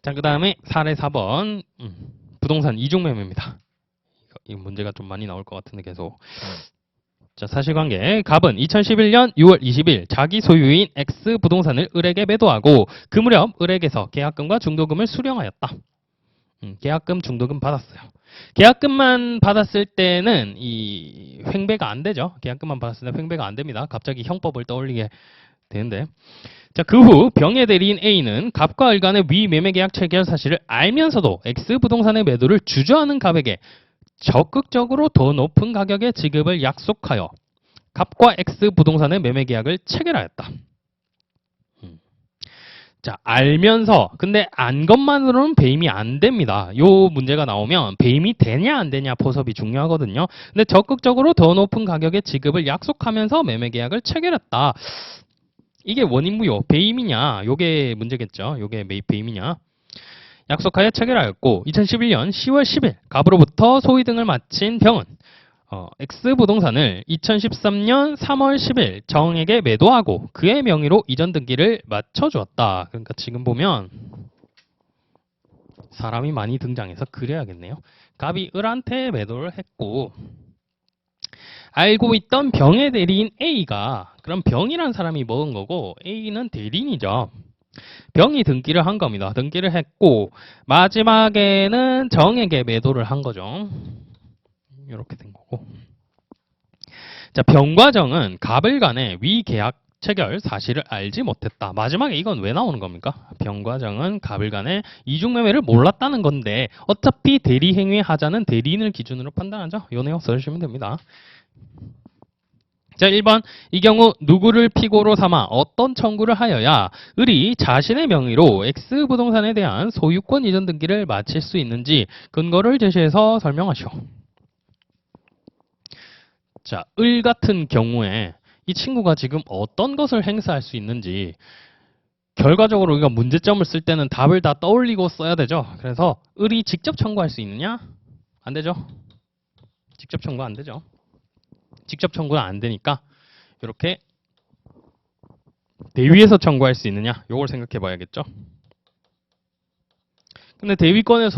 S1: 자, 그 다음에 사례 4번 부동산 이중매매입니다. 이 문제가 좀 많이 나올 것 같은데 계속. 자, 사실관계. 갑은 2011년 6월 20일 자기 소유인 X 부동산을 을에게 매도하고 그 무렵 을에게서 계약금과 중도금을 수령하였다. 계약금, 중도금 받았어요. 계약금만 받았을 때는 이 횡배가 안 되죠. 계약금만 받았을 때 횡배가 안 됩니다. 갑자기 형법을 떠올리게 되는데. 자, 그 후 병의 대리인 A는 갑과 을 간의 위매매계약 체결 사실을 알면서도 X 부동산의 매도를 주저하는 갑에게 적극적으로 더 높은 가격의 지급을 약속하여 갑과 X 부동산의 매매계약을 체결하였다. 자, 알면서 근데 안 것만으로는 배임이 안 됩니다. 요 문제가 나오면 배임이 되냐 안 되냐 포섭이 중요하거든요. 근데 적극적으로 더 높은 가격의 지급을 약속하면서 매매계약을 체결했다. 이게 원인무효 배임이냐 요게 문제겠죠. 요게 배임이냐. 약속하여 체결하였고 2011년 10월 10일 갑으로부터 소위 등을 마친 병은 X 부동산을 2013년 3월 10일 정에게 매도하고 그의 명의로 이전 등기를 맞춰주었다. 그러니까 지금 보면 사람이 많이 등장해서 그래야겠네요. 갑이 을한테 매도를 했고 알고 있던 병의 대리인 A가 그럼 병이란 사람이 먹은 거고 A는 대리인이죠. 병이 등기를 한 겁니다. 등기를 했고 마지막에는 정에게 매도를 한 거죠. 이렇게 된 거고. 자, 병과 정은 갑을 간의 위계약 체결 사실을 알지 못했다. 마지막에 이건 왜 나오는 겁니까? 병과 정은 갑을 간의 이중매매를 몰랐다는 건데 어차피 대리행위 하자는 대리인을 기준으로 판단하죠. 이 내용 써주시면 됩니다. 자, 1번. 이 경우 누구를 피고로 삼아 어떤 청구를 하여야 을이 자신의 명의로 X 부동산에 대한 소유권 이전 등기를 마칠 수 있는지 근거를 제시해서 설명하시오. 자, 을 같은 경우에 이 친구가 지금 어떤 것을 행사할 수 있는지 결과적으로 우리가 문제점을 쓸 때는 답을 다 떠올리고 써야 되죠. 그래서 을이 직접 청구할 수 있느냐? 안 되죠. 직접 청구 안 되죠. 직접 청구는 안 되니까 이렇게 대위에서 청구할 수 있느냐? 요걸 생각해 봐야겠죠. 근데 대위권의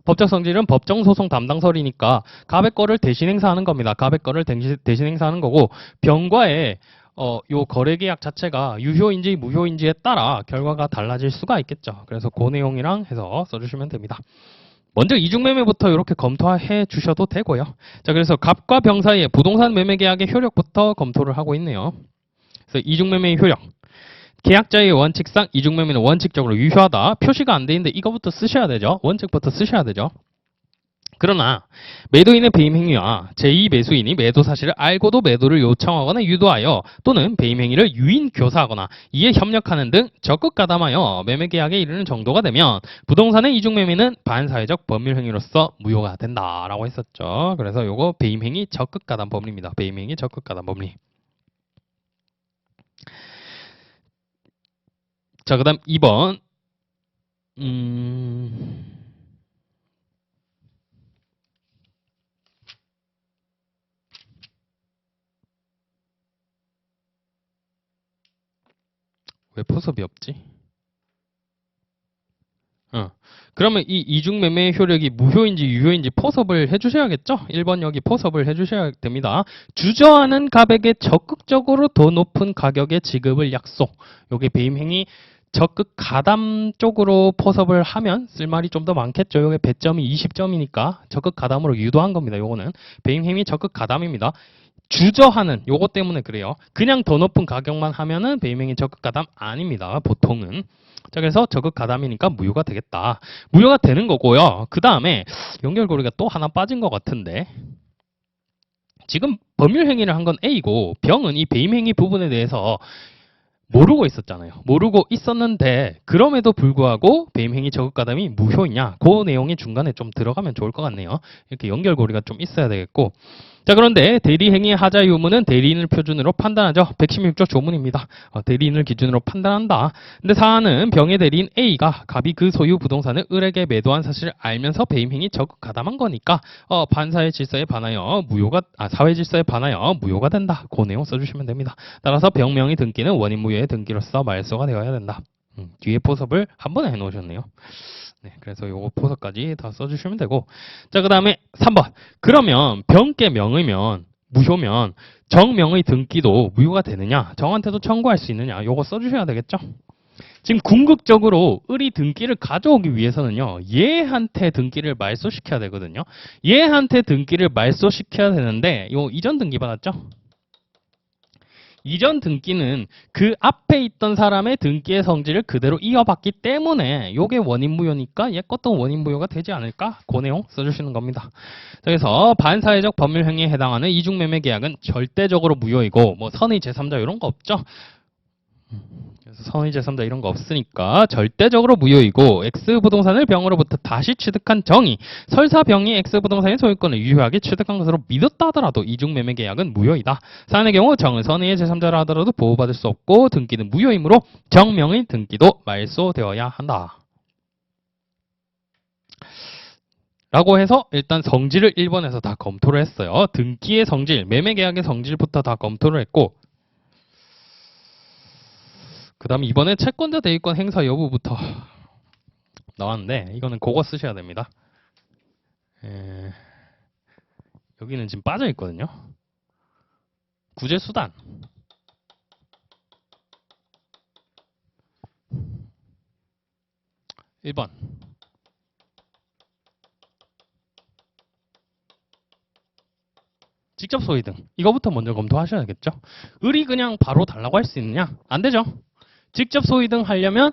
S1: 법적 성질은 법정 소송 담당설이니까 갑의 거를 대신 행사하는 겁니다. 갑의 거를 대신 행사하는 거고 병과의 요 거래계약 자체가 유효인지 무효인지에 따라 결과가 달라질 수가 있겠죠. 그래서 그 내용이랑 해서 써주시면 됩니다. 먼저 이중매매부터 이렇게 검토해 주셔도 되고요. 자, 그래서 갑과 병 사이의 부동산 매매 계약의 효력부터 검토를 하고 있네요. 그래서 이중매매의 효력. 계약자의 원칙상 이중매매는 원칙적으로 유효하다. 표시가 안 돼 있는데 이거부터 쓰셔야 되죠. 원칙부터 쓰셔야 되죠. 그러나 매도인의 배임 행위와 제2매수인이 매도 사실을 알고도 매도를 요청하거나 유도하여 또는 배임 행위를 유인 교사하거나 이에 협력하는 등 적극 가담하여 매매 계약에 이르는 정도가 되면 부동산의 이중매매는 반사회적 법률 행위로서 무효가 된다라고 했었죠. 그래서 요거 배임 행위 적극 가담 법리입니다. 배임 행위 적극 가담 법리. 자, 그다음 2번. 왜 포섭이 없지? 그러면 이 이중매매의 효력이 무효인지 유효인지 포섭을 해주셔야겠죠? 1번 여기 포섭을 해주셔야 됩니다. 주저하는 갑에게 적극적으로 더 높은 가격의 지급을 약속. 요게 배임행위 적극 가담 쪽으로 포섭을 하면 쓸말이 좀 더 많겠죠. 요게 배점이 20점이니까 적극 가담으로 유도한 겁니다. 요거는 배임행위 적극 가담입니다. 주저하는 요거 때문에 그래요. 그냥 더 높은 가격만 하면은 배임행위 적극 가담 아닙니다. 보통은. 자, 그래서 적극 가담이니까 무효가 되겠다. 무효가 되는 거고요. 그 다음에 연결고리가 또 하나 빠진 것 같은데 지금 법률 행위를 한 건 A고 병은 이 배임 행위 부분에 대해서 모르고 있었잖아요. 모르고 있었는데 그럼에도 불구하고 배임 행위 적극 가담이 무효이냐? 그 내용이 중간에 좀 들어가면 좋을 것 같네요. 이렇게 연결고리가 좀 있어야 되겠고. 자, 그런데 대리행위 하자 유무는 대리인을 표준으로 판단하죠. 116조 조문입니다. 대리인을 기준으로 판단한다. 근데 사안은 병의 대리인 A가 갑이 그 소유 부동산을 을에게 매도한 사실을 알면서 배임행위 적극 가담한 거니까 반사회 질서에 반하여 사회 질서에 반하여 무효가 된다. 그 내용 써주시면 됩니다. 따라서 병명의 등기는 원인 무효의 등기로서 말소가 되어야 된다. 뒤에 포섭을 한 번에 해놓으셨네요. 네, 그래서 요거 포석까지 다 써주시면 되고. 자, 그 다음에 3번. 그러면 병께 명의면, 무효면 정명의 등기도 무효가 되느냐? 정한테도 청구할 수 있느냐? 요거 써주셔야 되겠죠? 지금 궁극적으로 을이 등기를 가져오기 위해서는요, 얘한테 등기를 말소시켜야 되거든요. 얘한테 등기를 말소시켜야 되는데, 요 이전 등기 받았죠? 이전 등기는 그 앞에 있던 사람의 등기의 성질을 그대로 이어받기 때문에 이게 원인무효니까 얘 것도 원인무효가 되지 않을까? 그 내용 써주시는 겁니다. 그래서 반사회적 법률 행위에 해당하는 이중매매 계약은 절대적으로 무효이고 뭐 선의 제3자 이런 거 없죠? 그래서 선의 제3자 이런 거 없으니까 절대적으로 무효이고 X부동산을 병으로부터 다시 취득한 정의 설사병이 X부동산의 소유권을 유효하게 취득한 것으로 믿었다 하더라도 이중매매 계약은 무효이다. 사안의 경우 정은 선의의 제3자라 하더라도 보호받을 수 없고 등기는 무효이므로 정명의 등기도 말소되어야 한다. 라고 해서 일단 성질을 1번에서 다 검토를 했어요. 등기의 성질, 매매계약의 성질부터 다 검토를 했고 그 다음 이번에 채권자 대위권 행사 여부부터 나왔는데 이거는 그거 쓰셔야 됩니다. 여기는 지금 빠져 있거든요. 구제수단. (1번) 직접 소위 등 이거부터 먼저 검토하셔야겠죠. 을이 그냥 바로 달라고 할 수 있느냐? 안 되죠. 직접 소위 등 하려면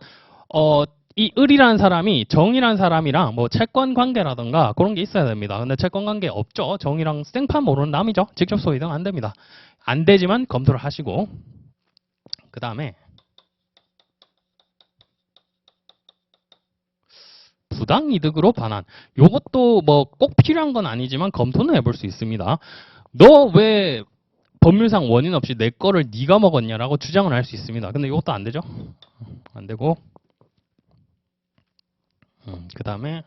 S1: 이 을이라는 사람이 정이라는 사람이랑 뭐 채권 관계라던가 그런 게 있어야 됩니다. 근데 채권 관계 없죠. 정이랑 생판 모르는 남이죠. 직접 소이등 안 됩니다. 안 되지만 검토를 하시고, 그 다음에 부당이득으로 반환. 요것도 뭐 꼭 필요한 건 아니지만 검토는 해볼 수 있습니다. 너 왜 법률상 원인 없이 내 거를 네가 먹었냐라고 주장을 할 수 있습니다. 근데 이것도 안 되죠. 안 되고, 그 다음에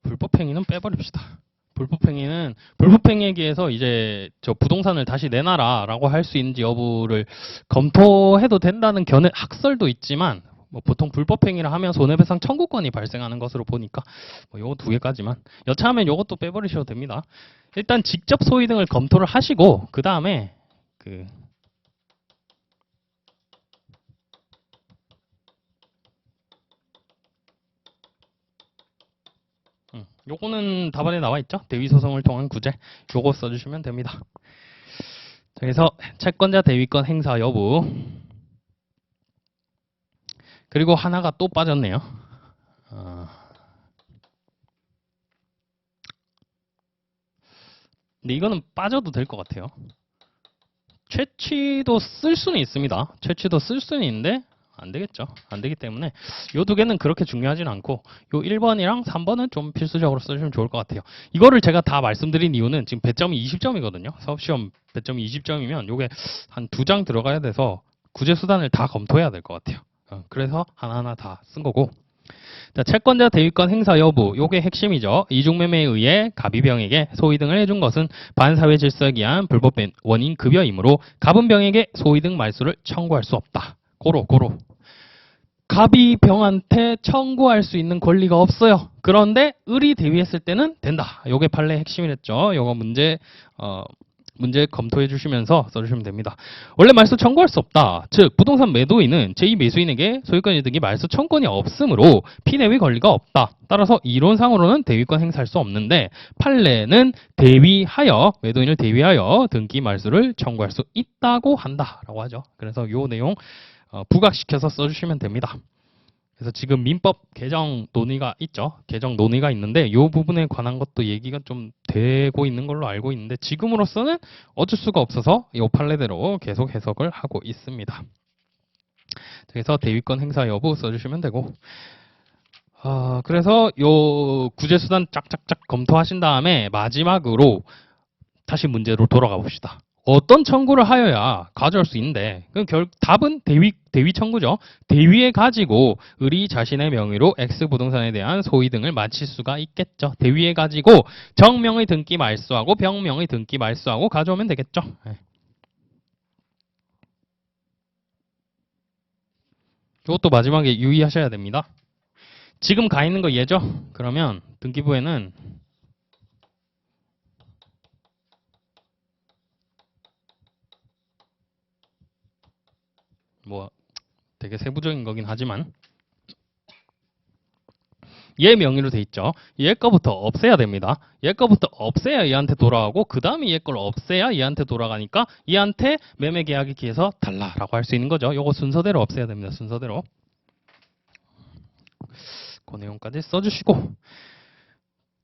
S1: 불법행위는 빼버립시다. 불법행위에 대해서 이제 저 부동산을 다시 내놔라라고 할 수 있는지 여부를 검토해도 된다는 학설도 있지만, 뭐 보통 불법행위를 하면 손해배상 청구권이 발생하는 것으로 보니까 뭐 요거 두 개까지만, 여차하면 요것도 빼버리셔도 됩니다. 일단 직접 소위 등을 검토를 하시고, 그 다음에 요거는 답안에 나와 있죠. 대위소송을 통한 구제. 요거 써주시면 됩니다. 그래서 채권자 대위권 행사 여부. 그리고 하나가 또 빠졌네요. 근데 이거는 빠져도 될 것 같아요. 채취도 쓸 수는 있습니다. 채취도 쓸 수는 있는데 안 되겠죠. 안 되기 때문에 요 두 개는 그렇게 중요하진 않고, 요 1번이랑 3번은 좀 필수적으로 써주시면 좋을 것 같아요. 이거를 제가 다 말씀드린 이유는 지금 배점이 20점이거든요. 사업시험 배점이 20점이면 요게 한 2장 들어가야 돼서 구제 수단을 다 검토해야 될 것 같아요. 그래서 하나하나 다 쓴 거고. 자, 채권자 대위권 행사 여부, 요게 핵심이죠. 이중매매에 의해 갑이병에게 소이등을 해준 것은 반사회 질서에 기한 불법 원인 급여이므로 갑은병에게 소이등 말소를 청구할 수 없다. 고로. 갑이 병한테 청구할 수 있는 권리가 없어요. 그런데 을이 대위했을 때는 된다. 요게 판례의 핵심이랬죠. 요거 문제 검토해 주시면서 써주시면 됩니다. 원래 말소 청구할 수 없다. 즉 부동산 매도인은 제2매수인에게 소유권 이득이 말소 청구권이 없으므로 피대위 권리가 없다. 따라서 이론상으로는 대위권 행사할 수 없는데, 판례는 대위하여, 매도인을 대위하여 등기 말소를 청구할 수 있다고 한다라고 하죠. 그래서 요 내용 부각시켜서 써주시면 됩니다. 그래서 지금 민법 개정 논의가 있죠. 개정 논의가 있는데 이 부분에 관한 것도 얘기가 좀 되고 있는 걸로 알고 있는데, 지금으로서는 어쩔 수가 없어서 이 판례대로 계속 해석을 하고 있습니다. 그래서 대위권 행사 여부 써주시면 되고, 그래서 요 구제수단 짝짝짝 검토하신 다음에 마지막으로 다시 문제로 돌아가 봅시다. 어떤 청구를 하여야 가져올 수 있는데, 답은 대위 청구죠. 대위에 가지고 을이 자신의 명의로 X부동산에 대한 소위 등을 마칠 수가 있겠죠. 대위에 가지고 정명의 등기 말소하고 병명의 등기 말소하고 가져오면 되겠죠. 이것도 마지막에 유의하셔야 됩니다. 지금 가 있는 거 얘죠? 그러면 등기부에는 뭐 되게 세부적인 거긴 하지만 얘 명의로 돼 있죠. 얘 거부터 없애야 됩니다. 얘 거부터 없애야 얘한테 돌아가고, 그 다음에 얘 걸 없애야 얘한테 돌아가니까 얘한테 매매 계약에 기해서 달라라고 할 수 있는 거죠. 요거 순서대로 없애야 됩니다. 순서대로. 그 내용까지 써주시고,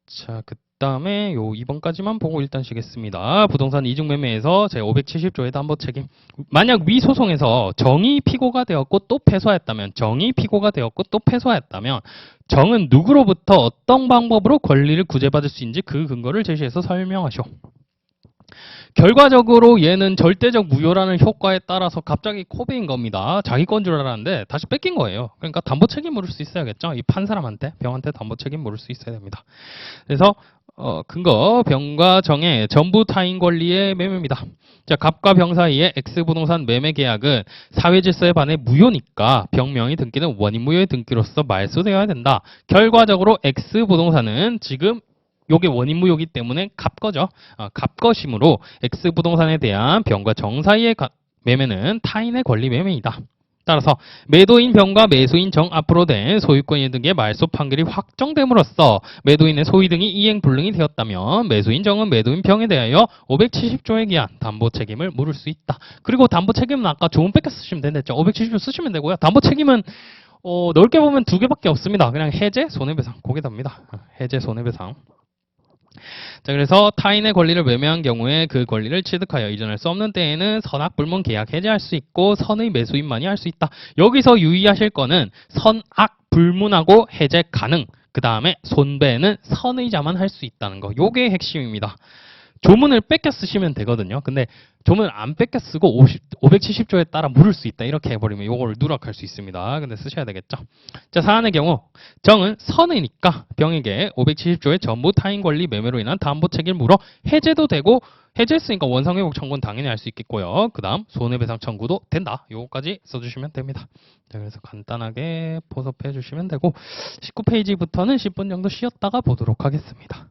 S1: 자, 그 다음에 요 2번까지만 보고 일단 쉬겠습니다. 부동산 이중매매에서 제 570조의 담보 책임. 만약 위 소송에서 정이 피고가 되었고 또 패소하였다면, 정은 누구로부터 어떤 방법으로 권리를 구제받을 수 있는지 그 근거를 제시해서 설명하시오. 결과적으로 얘는 절대적 무효라는 효과에 따라서 갑자기 코베인 겁니다. 자기 건 줄 알았는데 다시 뺏긴 거예요. 그러니까 담보 책임 물을 수 있어야겠죠. 이 판 사람한테, 병한테 담보 책임 물을 수 있어야 됩니다. 그래서 근거, 병과 정의 전부 타인 권리의 매매입니다. 자, 갑과 병 사이의 X부동산 매매 계약은 사회질서에 반해 무효니까 병명의 등기는 원인무효의 등기로서 말소되어야 된다. 결과적으로 X부동산은 지금 요게 원인무효이기 때문에 갑거죠. 갑것이므로 X부동산에 대한 병과 정 사이의 매매는 타인의 권리 매매이다. 따라서 매도인 병과 매수인 정 앞으로 된 소유권 등의 말소 판결이 확정됨으로써 매도인의 소유 등이 이행 불능이 되었다면 매수인 정은 매도인 병에 대하여 570조에 기한 담보 책임을 물을 수 있다. 그리고 담보 책임은 아까 조문 뺏겨 쓰시면 된댔죠. 570조 쓰시면 되고요. 담보 책임은 넓게 보면 두 개밖에 없습니다. 그냥 해제, 손해배상. 그게 답니다. 해제, 손해배상. 자, 그래서 타인의 권리를 매매한 경우에 그 권리를 취득하여 이전할 수 없는 때에는 선악 불문 계약 해제할 수 있고 선의 매수인만이 할 수 있다. 여기서 유의하실 거는 선악 불문하고 해제 가능. 그 다음에 손배는 선의자만 할 수 있다는 거. 요게 핵심입니다. 조문을 뺏겨 쓰시면 되거든요. 근데 조문을 안 뺏겨 쓰고 570조에 따라 물을 수 있다. 이렇게 해버리면 요거를 누락할 수 있습니다. 근데 쓰셔야 되겠죠. 자, 사안의 경우 정은 선의니까 병에게 570조의 전부 타인 권리 매매로 인한 담보 책임을 물어 해제도 되고 해제했으니까 원상회복 청구는 당연히 할 수 있겠고요. 그 다음 손해배상 청구도 된다. 요거까지 써주시면 됩니다. 자, 그래서 간단하게 포섭해 주시면 되고 19페이지부터는 10분 정도 쉬었다가 보도록 하겠습니다.